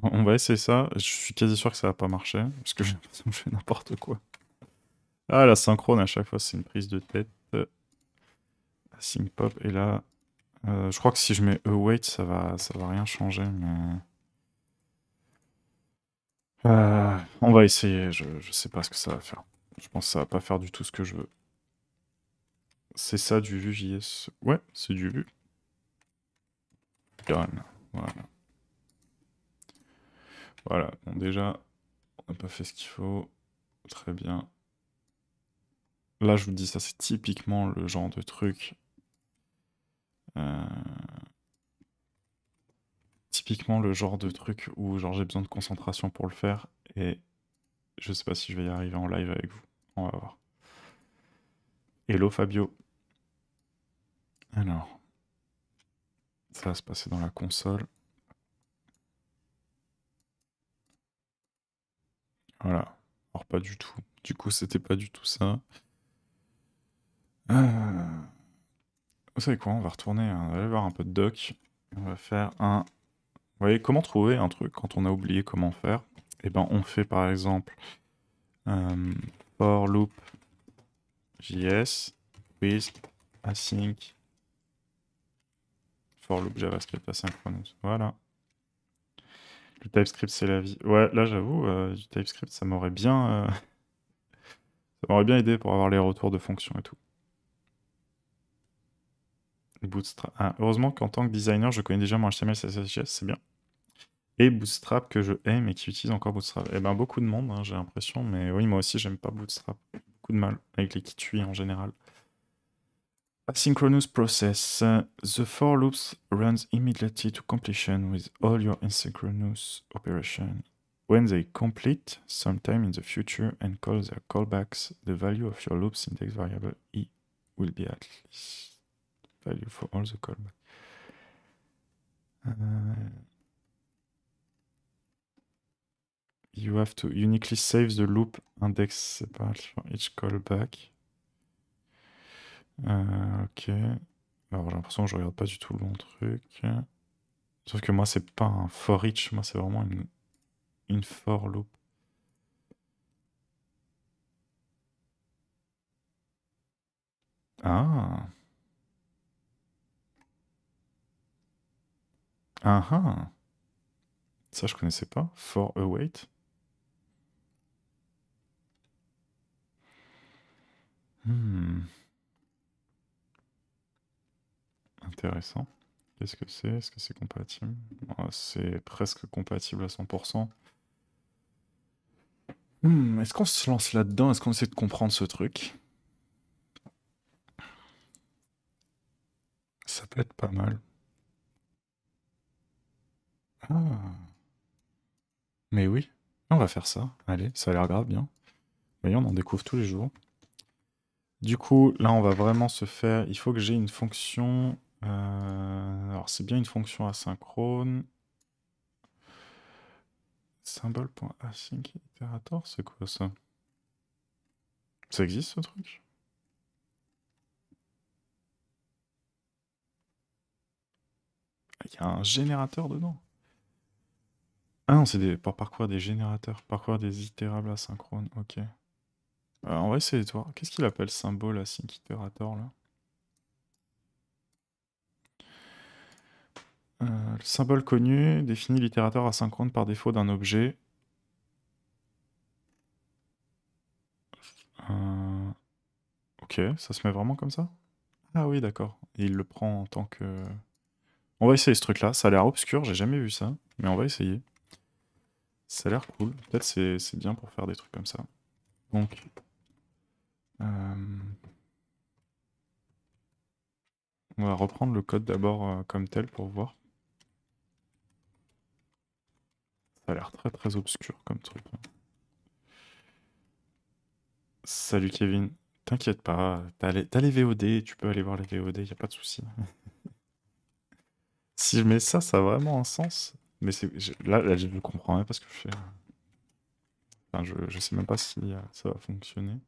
On va essayer ça. Je suis quasi sûr que ça va pas marcher, parce que j'ai l'impression que je fais n'importe quoi. Ah, la synchrone, à chaque fois, c'est une prise de tête. Async pop, et là... je crois que si je mets await, ça va rien changer, mais... on va essayer, je sais pas ce que ça va faire. Je pense que ça va pas faire du tout ce que je veux. C'est ça du Vue.js? Ouais, c'est du Vue. Done. Voilà. Voilà, bon déjà, on n'a pas fait ce qu'il faut. Très bien. Là, je vous dis, ça c'est typiquement le genre de truc... typiquement le genre de truc où genre j'ai besoin de concentration pour le faire, et je sais pas si je vais y arriver en live avec vous. On va voir. Hello Fabio. Alors, ça va se passer dans la console. Voilà. Alors pas du tout. Du coup, c'était pas du tout ça. Vous savez quoi, on va retourner, on va aller voir un peu de doc. On va faire un... Vous voyez, comment trouver un truc quand on a oublié comment faire? Eh ben, on fait par exemple for loop JS with async for loop JavaScript asynchronous. Voilà. Le TypeScript, c'est la vie. Ouais, là, j'avoue, du TypeScript, ça m'aurait bien aidé pour avoir les retours de fonctions et tout. Bootstrap. Ah, heureusement qu'en tant que designer, je connais déjà mon HTML, CSS, c'est bien. Et Bootstrap que je aime et qui utilise encore Bootstrap. Eh ben, beaucoup de monde, hein, j'ai l'impression. Mais oui, moi aussi, j'aime pas Bootstrap. Beaucoup de mal avec les kitui en général. Asynchronous process. The for loops runs immediately to completion with all your asynchronous operation. When they complete, sometime in the future and call their callbacks, the value of your loop's index variable e will be at least value for all the callbacks. You have to uniquely save the loop index separate for each callback. Ok. Alors j'ai l'impression que je regarde pas du tout le bon truc. Sauf que moi c'est pas un for each, moi c'est vraiment une for loop. Ah. Ah ah. Ça je connaissais pas. For await. Intéressant. Qu'est-ce que c'est? Est-ce que c'est compatible? Oh, c'est presque compatible à 100%. Est-ce qu'on se lance là-dedans? Est-ce qu'on essaie de comprendre ce truc? Ça peut être pas mal. Ah. Mais oui, on va faire ça. Allez, ça a l'air grave bien. Voyons, on en découvre tous les jours. Du coup, là, on va vraiment se faire... Il faut que j'ai une fonction... Alors, c'est bien une fonction asynchrone. Symbole.async iterator, c'est quoi ça? Ça existe, ce truc? Il y a un générateur dedans. Ah non, c'est pour parcourir des générateurs. Parcourir des itérables asynchrones, ok. On va essayer de voir. Qu'est-ce qu'il appelle symbole async iterator, là? Le symbole connu définit l'itérateur asynchrone par défaut d'un objet. Ok, ça se met vraiment comme ça? Ah oui, d'accord. Et il le prend en tant que... On va essayer ce truc-là. Ça a l'air obscur, j'ai jamais vu ça. Mais on va essayer. Ça a l'air cool. Peut-être c'est bien pour faire des trucs comme ça. Donc... on va reprendre le code d'abord comme tel pour voir. Ça a l'air très très obscur comme truc. Salut Kevin. T'inquiète pas, t'as les VOD, tu peux aller voir les VOD, y a pas de souci. Si je mets ça, ça a vraiment un sens. Mais là, je ne comprends même pas ce que je fais. Enfin, je sais même pas si ça va fonctionner.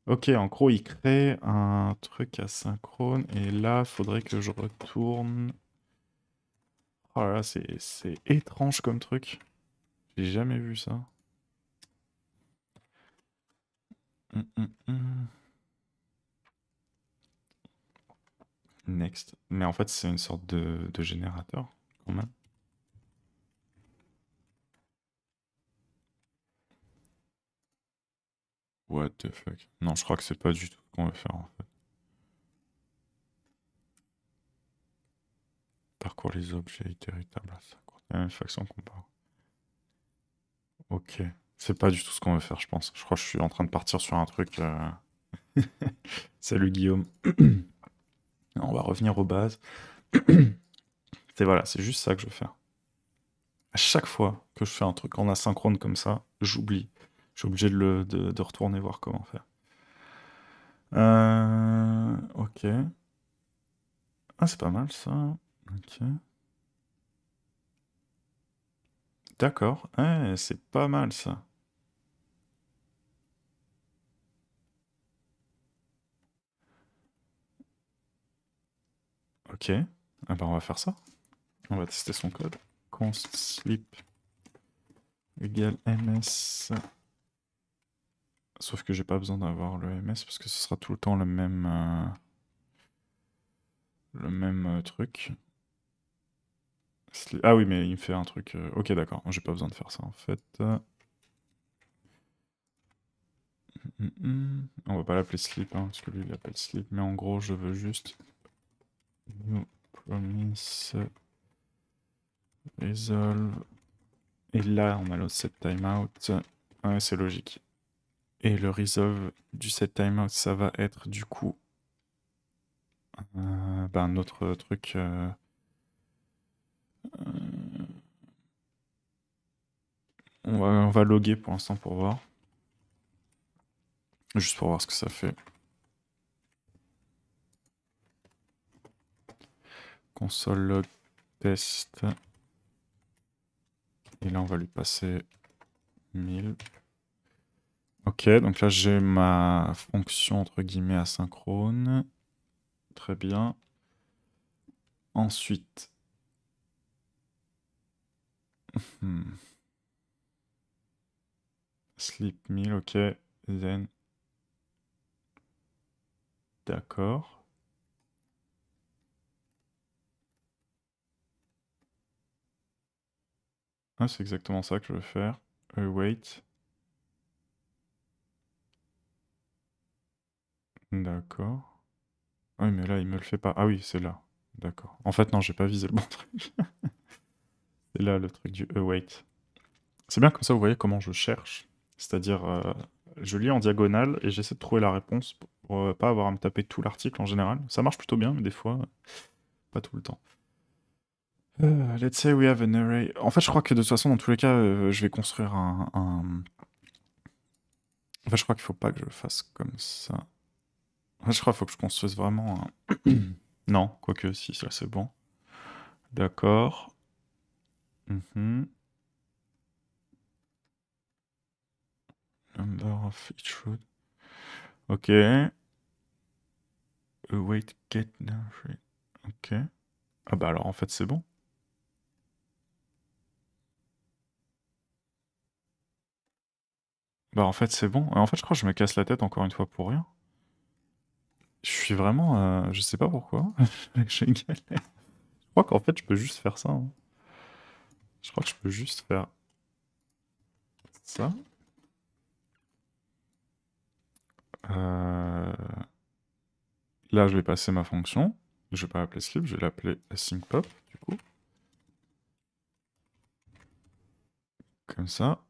Ok, en gros, il crée un truc asynchrone. Et là, il faudrait que je retourne... Oh là là, c'est étrange comme truc. J'ai jamais vu ça. Next. Mais en fait, c'est une sorte de générateur, quand même. What the fuck? Non, je crois que c'est pas du tout ce qu'on veut faire, en fait. Parcours les objets itéritables. La même faction qu'on parle. Ok. C'est pas du tout ce qu'on veut faire, je pense. Je crois que je suis en train de partir sur un truc... Salut Guillaume. On va revenir aux bases. Voilà, c'est juste ça que je veux faire. À chaque fois que je fais un truc en asynchrone comme ça, j'oublie. Je suis obligé de retourner voir comment faire. Ok. Ah, c'est pas mal ça. Ok. D'accord. Ouais, c'est pas mal ça. Ok. Ah bah on va faire ça. On va tester son code. Const sleep égale ms. Sauf que j'ai pas besoin d'avoir le ms parce que ce sera tout le temps le même truc. Ah oui, mais il me fait un truc... Ok, d'accord. J'ai pas besoin de faire ça en fait. On va pas l'appeler sleep, hein, parce que lui il l'appelle sleep. Mais en gros, je veux juste New promise resolve. Et là, on a le set timeout. Ouais, c'est logique. Et le resolve du set timeout, ça va être du coup un autre truc. On va loguer pour l'instant pour voir. Juste pour voir ce que ça fait. Console log test. Et là, on va lui passer 1000. Ok, donc là, j'ai ma fonction entre guillemets asynchrone. Très bien. Ensuite. Sleep 1000, ok. Then. D'accord. Ah, c'est exactement ça que je veux faire. Wait. D'accord. Ah oui, mais là, il me le fait pas. Ah oui, c'est là. D'accord. En fait, non, j'ai pas visé le bon truc. C'est là le truc du await. C'est bien comme ça, vous voyez comment je cherche. C'est-à-dire, je lis en diagonale et j'essaie de trouver la réponse pour pas avoir à me taper tout l'article en général. Ça marche plutôt bien, mais des fois, pas tout le temps. Let's say we have an array. En fait, je crois que de toute façon, dans tous les cas, je vais construire En fait, je crois qu'il faut pas que je le fasse comme ça. En fait, je crois qu'il faut que je construise vraiment un... Non, quoique, si, ça c'est bon. D'accord. Number of each root. Ok. Await get free. Ok. Ah bah alors en fait c'est bon. Bah en fait c'est bon. En fait je crois que je me casse la tête encore une fois pour rien. Je suis vraiment... je sais pas pourquoi. J'ai galère. Je crois qu'en fait je peux juste faire ça. Hein. Je crois que je peux juste faire ça. Là je vais passer ma fonction. Je vais pas l'appeler sleep, je vais l'appeler async-pop du coup. Comme ça.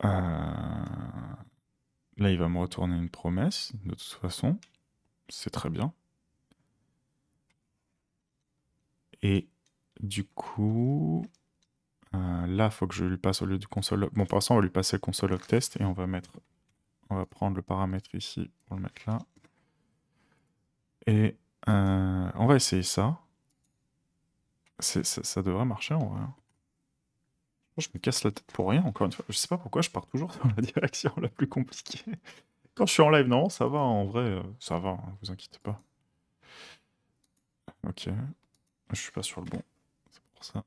Là il va me retourner une promesse de toute façon. C'est très bien. Et du coup, là, il faut que je lui passe au lieu du console. Bon, pour l'instant, on va lui passer le console log test et on va prendre le paramètre ici pour le mettre là. Et on va essayer ça. Ça devrait marcher en vrai. Je me casse la tête pour rien, encore une fois. Je sais pas pourquoi je pars toujours dans la direction la plus compliquée. Quand je suis en live, non, ça va, en vrai, ça va, hein, vous inquiétez pas. Ok, je suis pas sur le bon, c'est pour ça.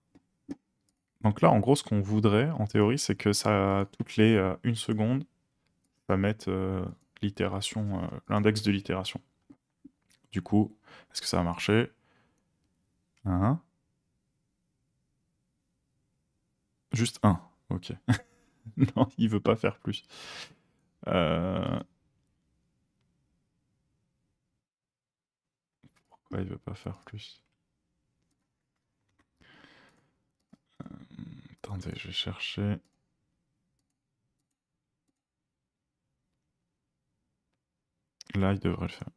Donc là, en gros, ce qu'on voudrait, en théorie, c'est que ça, toutes les 1 seconde, ça mette l'itération, l'index de l'itération. Du coup, est-ce que ça va marcher? Hein? Juste 1, ok. Non, il veut pas faire plus. Pourquoi il veut pas faire plus? Attendez, je vais chercher. Là, il devrait le faire.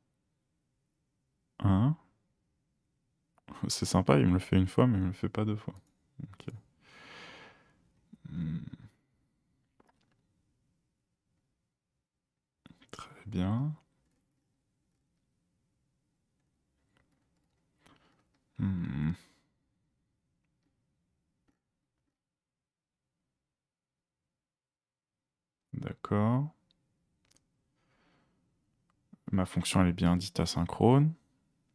1. C'est sympa, il me le fait une fois, mais il me le fait pas 2 fois. Ok. Très bien. D'accord. Ma fonction, elle est bien dite asynchrone.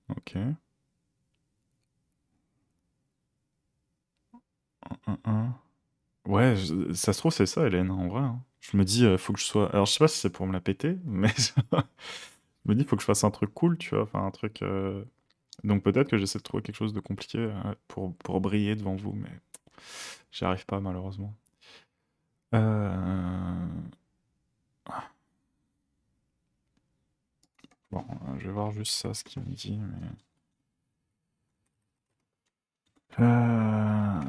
Ok. 1. Ouais, ça se trouve, c'est ça, Hélène, en vrai. Hein. Je me dis, faut que je sois. Alors, je sais pas si c'est pour me la péter, mais je me dis, faut que je fasse un truc cool, tu vois. Enfin, un truc. Donc, peut-être que j'essaie de trouver quelque chose de compliqué pour briller devant vous, mais j'y arrive pas, malheureusement. Bon, je vais voir juste ça, ce qu'il me dit, mais. Euh...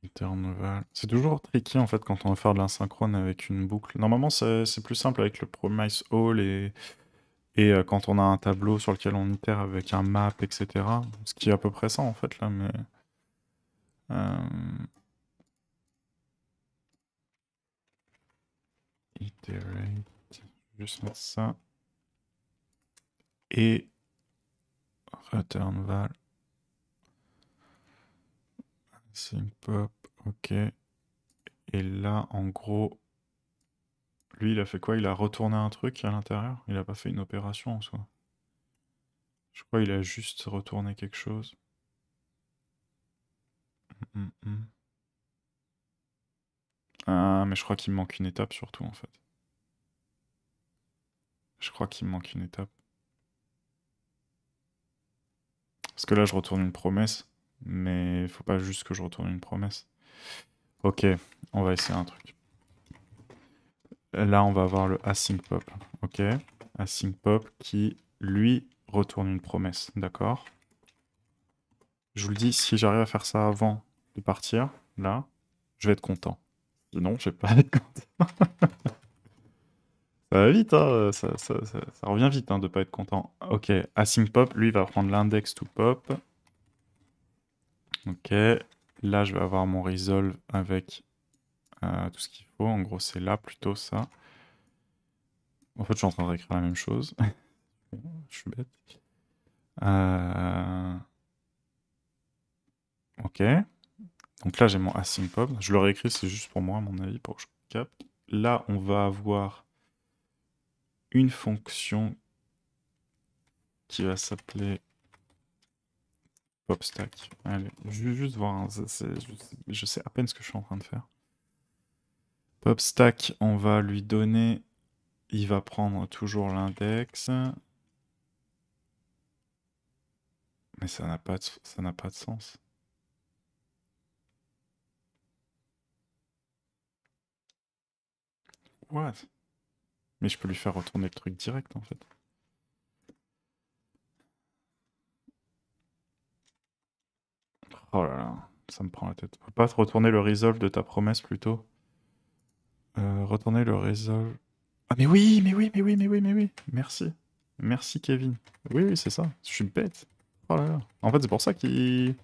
Interval. C'est toujours tricky en fait quand on veut faire de l'asynchrone avec une boucle. Normalement, c'est plus simple avec le Promise All et quand on a un tableau sur lequel on itère avec un map, etc. Ce qui est à peu près ça en fait là, mais. euh, Iterate. Juste mettre ça. Et return val. Sync pop. Ok. Et là, en gros, lui, il a fait quoi? Il a retourné un truc à l'intérieur? Il a pas fait une opération en soi. Je crois qu'il a juste retourné quelque chose. Hum, hum. Ah, mais je crois qu'il me manque une étape surtout en fait. Je crois qu'il me manque une étape. Parce que là, je retourne une promesse. Mais il faut pas juste que je retourne une promesse. Ok, on va essayer un truc. Là, on va avoir le async pop. Ok, async pop qui, lui, retourne une promesse. D'accord. Je vous le dis, si j'arrive à faire ça avant de partir, là, je vais être content. Sinon, je vais pas être content. Ça va vite, hein, ça revient vite hein, de pas être content. Ok, async pop, lui, va prendre l'index to pop. Ok, là, je vais avoir mon resolve avec tout ce qu'il faut. En gros, c'est là plutôt ça. En fait, je suis en train de réécrire la même chose. Je suis bête. Ok. Donc là, j'ai mon async pop. Je le réécris, c'est juste pour moi, à mon avis, pour que je capte. Là, on va avoir une fonction qui va s'appeler popstack. Allez, je vais juste voir. Hein, je sais à peine ce que je suis en train de faire. Popstack, on va lui donner. Il va prendre toujours l'index. Mais ça n'a pas de sens. What? Mais je peux lui faire retourner le truc direct en fait. Oh là là, ça me prend la tête. On peut pas te retourner le resolve de ta promesse plutôt? Retourner le resolve. Ah mais oui, mais oui, mais oui, mais oui, mais oui. Merci. Merci Kevin. Oui, oui, c'est ça. Je suis bête. Oh là là. En fait, c'est pour ça qu'il...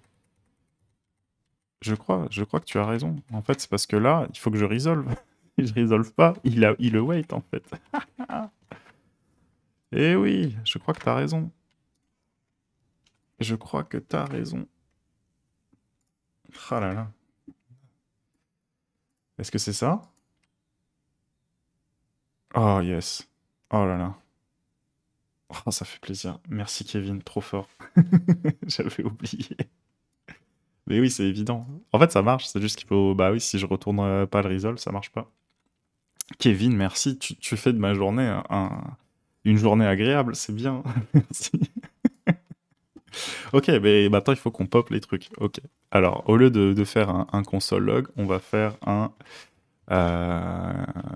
Je crois que tu as raison. En fait, c'est parce que là, il faut que je resolve. Si je resolve pas, il le wait en fait. Eh oui, je crois que t'as raison. Je crois que t'as raison. Ah là là. Est-ce que c'est ça? Oh yes. Oh là là. Oh, ça fait plaisir. Merci Kevin, trop fort. J'avais oublié. Mais oui, c'est évident. En fait, ça marche, c'est juste qu'il faut... Bah oui, si je retourne pas le resolve, ça marche pas. Kevin, merci, tu fais de ma journée une journée agréable, c'est bien. Merci. Ok, mais maintenant il faut qu'on pop les trucs. Ok. Alors, au lieu de faire un console log, on va faire un...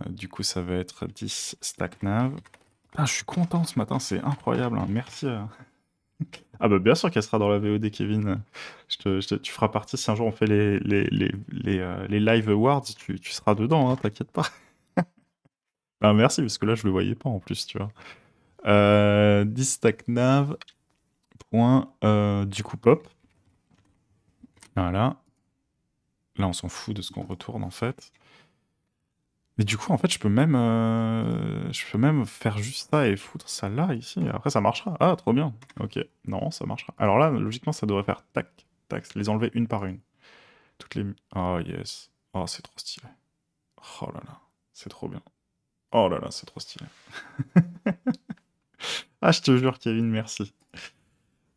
du coup, ça va être 10 stack nav. Ah, je suis content ce matin, c'est incroyable, hein. Merci. Ah bah bien sûr qu'elle sera dans la VOD, Kevin. Tu feras partie, si un jour on fait les live awards, tu seras dedans, hein, t'inquiète pas. Ah, merci, parce que là je le voyais pas en plus, tu vois. 10 stack nav, point, du coup pop. Voilà. Là on s'en fout de ce qu'on retourne en fait. Mais du coup, en fait, je peux même faire juste ça et foutre ça là, ici. Après, ça marchera. Ah, trop bien. Ok. Non, ça marchera. Alors là, logiquement, ça devrait faire tac, tac, les enlever une par une. Toutes les... Oh, yes. Oh, c'est trop stylé. Oh là là, c'est trop bien. Oh là là, c'est trop stylé. Ah, je te jure, Kevin, merci.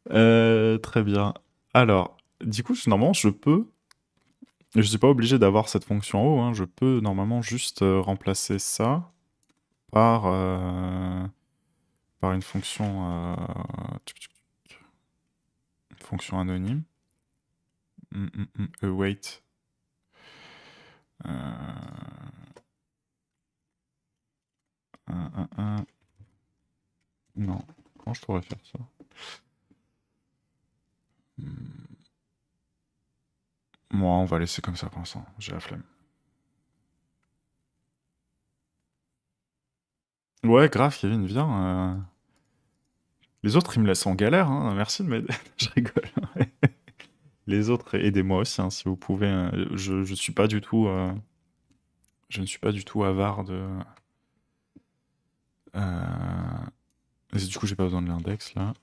Très bien. Alors, du coup, normalement, je peux... Je suis pas obligé d'avoir cette fonction en haut, hein. Je peux normalement juste remplacer ça par, par une fonction, une fonction anonyme. Await. Non, comment je pourrais faire ça? Hmm. Moi, on va laisser comme ça pour l'instant. J'ai la flemme. Ouais, grave, Kevin, viens. Les autres, ils me laissent en galère, hein. Merci de m'aider. Je rigole. Les autres, aidez-moi aussi, hein, si vous pouvez. Je suis pas du tout. Je ne suis pas du tout avare de. Du coup, j'ai pas besoin de l'index là.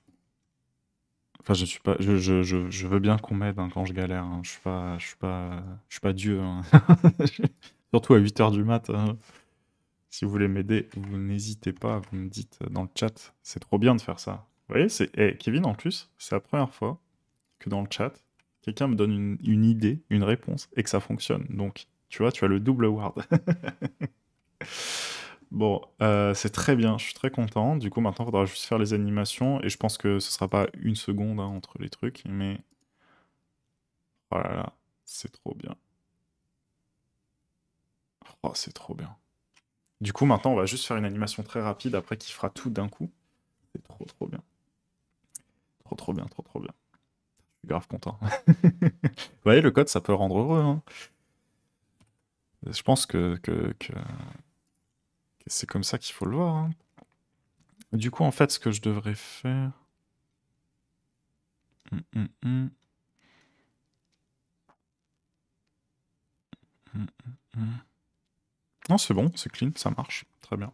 Enfin, je suis pas. Je veux bien qu'on m'aide hein, quand je galère. Hein. Je suis pas Dieu. Hein. Surtout à 8 h du mat. Hein. Si vous voulez m'aider, vous n'hésitez pas, vous me dites dans le chat. C'est trop bien de faire ça. Vous voyez, c'est Kevin en plus, c'est la première fois que dans le chat, quelqu'un me donne une idée, une réponse, et que ça fonctionne. Donc, tu vois, tu as le double word. Bon, c'est très bien, je suis très content. Du coup, maintenant, il faudra juste faire les animations, et je pense que ce sera pas une seconde hein, entre les trucs, mais... Oh là là, c'est trop bien. Oh, c'est trop bien. Du coup, maintenant, on va juste faire une animation très rapide, après qui fera tout d'un coup. C'est trop trop bien. Trop bien, trop bien. Je suis grave content. Vous voyez, le code, ça peut rendre heureux. Hein. Je pense que c'est comme ça qu'il faut le voir. Hein. Du coup, en fait, ce que je devrais faire... Non, c'est bon, c'est clean, ça marche. Très bien.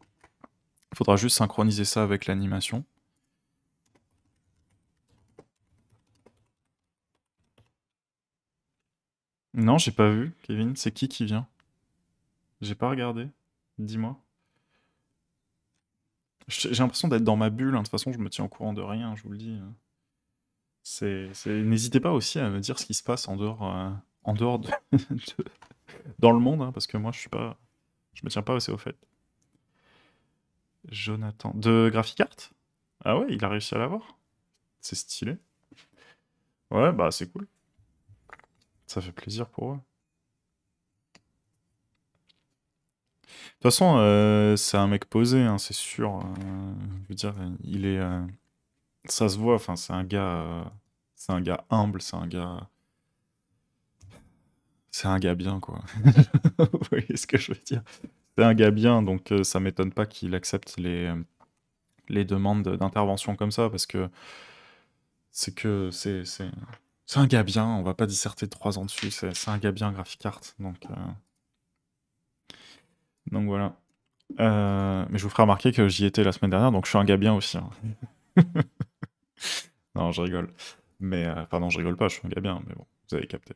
Il faudra juste synchroniser ça avec l'animation. Non, j'ai pas vu, Kevin. C'est qui vient? J'ai pas regardé. Dis-moi. J'ai l'impression d'être dans ma bulle. Hein. De toute façon, je me tiens au courant de rien, je vous le dis. N'hésitez pas aussi à me dire ce qui se passe en dehors dans le monde, hein, parce que moi, je me tiens pas assez au fait. Jonathan. De Graphic Art? Ah ouais, il a réussi à l'avoir? C'est stylé. Ouais, bah c'est cool. Ça fait plaisir pour eux. De toute façon, c'est un mec posé, hein, c'est sûr. Je veux dire, il est... ça se voit, enfin, c'est un gars humble, c'est un gars bien, quoi. Vous voyez ce que je veux dire? C'est un gars bien, donc ça m'étonne pas qu'il accepte les demandes d'intervention comme ça, parce que c'est un gars bien, on va pas disserter 3 ans dessus, c'est un gars bien Graphic Art, donc voilà. Mais je vous ferai remarquer que j'y étais la semaine dernière, donc je suis un gars bien aussi. Hein. Non, je rigole. Mais, pardon, je rigole pas, je suis un gars bien, mais bon, vous avez capté.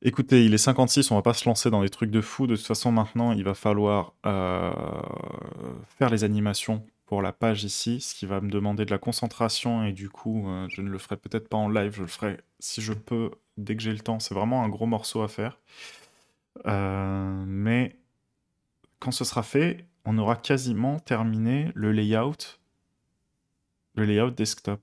Écoutez, il est 56, on va pas se lancer dans des trucs de fou. De toute façon, maintenant, il va falloir faire les animations pour la page ici, ce qui va me demander de la concentration, et du coup, je ne le ferai peut-être pas en live, je le ferai si je peux, dès que j'ai le temps. C'est vraiment un gros morceau à faire. Mais quand ce sera fait, on aura quasiment terminé le layout desktop.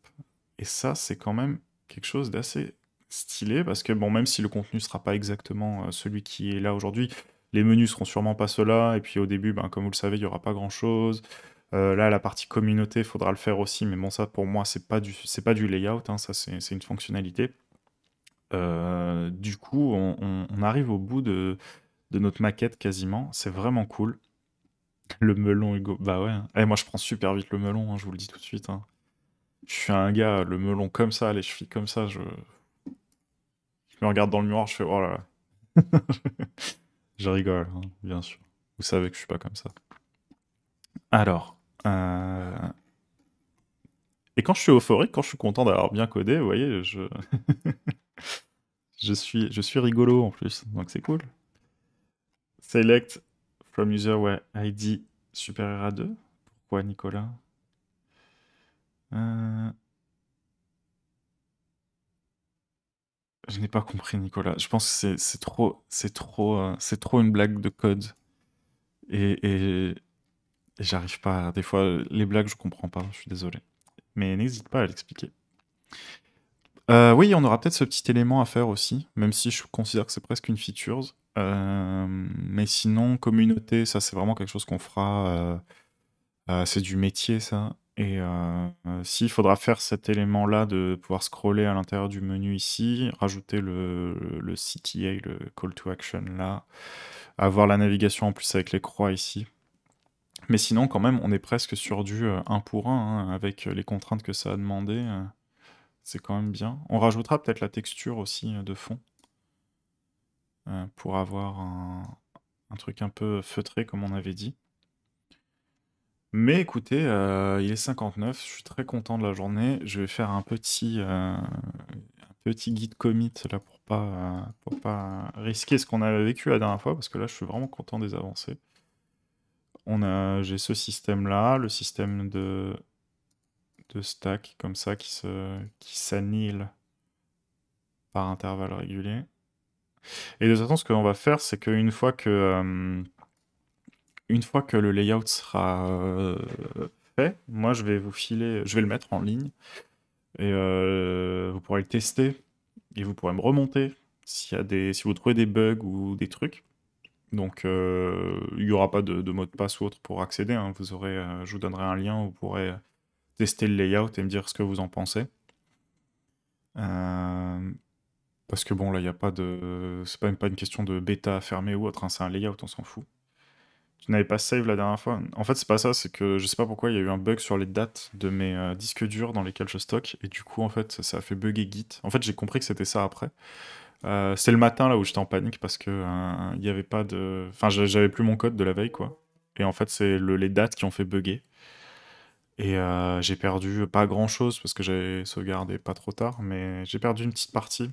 Et ça, c'est quand même quelque chose d'assez stylé, parce que bon, même si le contenu sera pas exactement celui qui est là aujourd'hui, les menus seront sûrement pas ceux-là, et puis au début, ben, comme vous le savez, il y aura pas grand-chose. Là, la partie communauté, il faudra le faire aussi, mais bon, ça, pour moi, c'est pas du layout, hein, ça, c'est une fonctionnalité. Du coup, on arrive au bout de notre maquette quasiment, c'est vraiment cool. Le melon, Hugo, bah ouais. Hein. Eh, moi, je prends super vite le melon, hein, je vous le dis tout de suite. Hein. Je suis un gars, le melon comme ça, les chevilles comme ça, je me regarde dans le miroir, je fais oh là là. Je rigole, hein, bien sûr. Vous savez que je suis pas comme ça. Alors, et quand je suis euphorique, quand je suis content d'avoir bien codé, vous voyez, je suis rigolo en plus, donc c'est cool. Select from user where ID supérieur à 2. Pourquoi Nicolas? Je n'ai pas compris, Nicolas. Je pense que c'est trop une blague de code. Et j'arrive pas. Des fois, les blagues, je comprends pas. Je suis désolé. Mais n'hésite pas à l'expliquer. Oui, on aura peut-être ce petit élément à faire aussi, même si je considère que c'est presque une feature. Mais sinon, communauté, ça c'est vraiment quelque chose qu'on fera. C'est du métier, ça. Et s'il faudra faire cet élément-là de pouvoir scroller à l'intérieur du menu ici, rajouter le CTA, le Call to Action là, avoir la navigation en plus avec les croix ici. Mais sinon, quand même, on est presque sur du 1 pour 1, hein, avec les contraintes que ça a demandé. C'est quand même bien. On rajoutera peut-être la texture aussi de fond, pour avoir un truc un peu feutré, comme on avait dit. Mais écoutez, il est 59, je suis très content de la journée. Je vais faire un petit guide commit là pour pas risquer ce qu'on avait vécu la dernière fois, parce que là je suis vraiment content des avancées. J'ai ce système-là, le système de stack comme ça qui s'annihile par intervalles réguliers. Et de toute façon, ce qu'on va faire, c'est qu'une fois que le layout sera fait, moi je vais le mettre en ligne et vous pourrez le tester et vous pourrez me remonter si vous trouvez des bugs ou des trucs. Donc il n'y aura pas de mot de passe ou autre pour accéder, hein. Je vous donnerai un lien où vous pourrez tester le layout et me dire ce que vous en pensez. Parce que bon, là, il n'y a pas de... C'est même pas une question de bêta fermée ou autre, hein, c'est un layout, on s'en fout. Tu n'avais pas save la dernière fois. En fait, c'est pas ça, c'est que je sais pas pourquoi il y a eu un bug sur les dates de mes disques durs dans lesquels je stocke, et du coup, en fait, ça a fait bugger Git. En fait, j'ai compris que c'était ça après. C'est le matin, là, où j'étais en panique, parce que il y avait pas de... Enfin, j'avais plus mon code de la veille, quoi. Et en fait, c'est les dates qui ont fait bugger. Et j'ai perdu pas grand-chose, parce que j'avais sauvegardé pas trop tard, mais j'ai perdu une petite partie.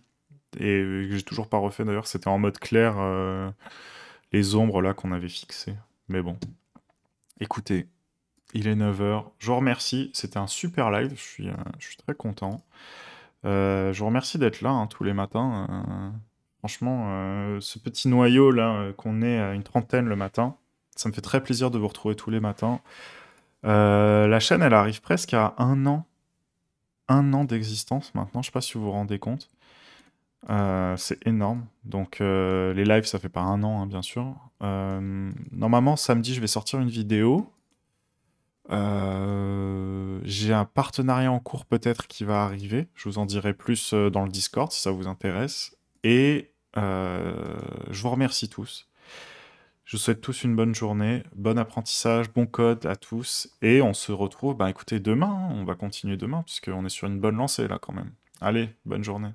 Et j'ai toujours pas refait, d'ailleurs, c'était en mode clair, les ombres, là, qu'on avait fixées. Mais bon. Écoutez, il est 9h. Je vous remercie. C'était un super live. Je suis très content. Je vous remercie d'être là, hein, tous les matins. Franchement, ce petit noyau là, qu'on est à une trentaine le matin, ça me fait très plaisir de vous retrouver tous les matins. La chaîne, elle arrive presque à 1 an d'existence maintenant. Je sais pas si vous vous rendez compte. C'est énorme. Donc les lives, ça fait pas 1 an, hein, bien sûr. Normalement, samedi, je vais sortir une vidéo. J'ai un partenariat en cours peut-être qui va arriver. Je vous en dirai plus dans le Discord si ça vous intéresse. Et je vous remercie tous. Je vous souhaite tous une bonne journée, bon apprentissage, bon code à tous. Et on se retrouve, bah écoutez, demain, hein. On va continuer demain, puisqu'on est sur une bonne lancée là quand même. Allez, bonne journée.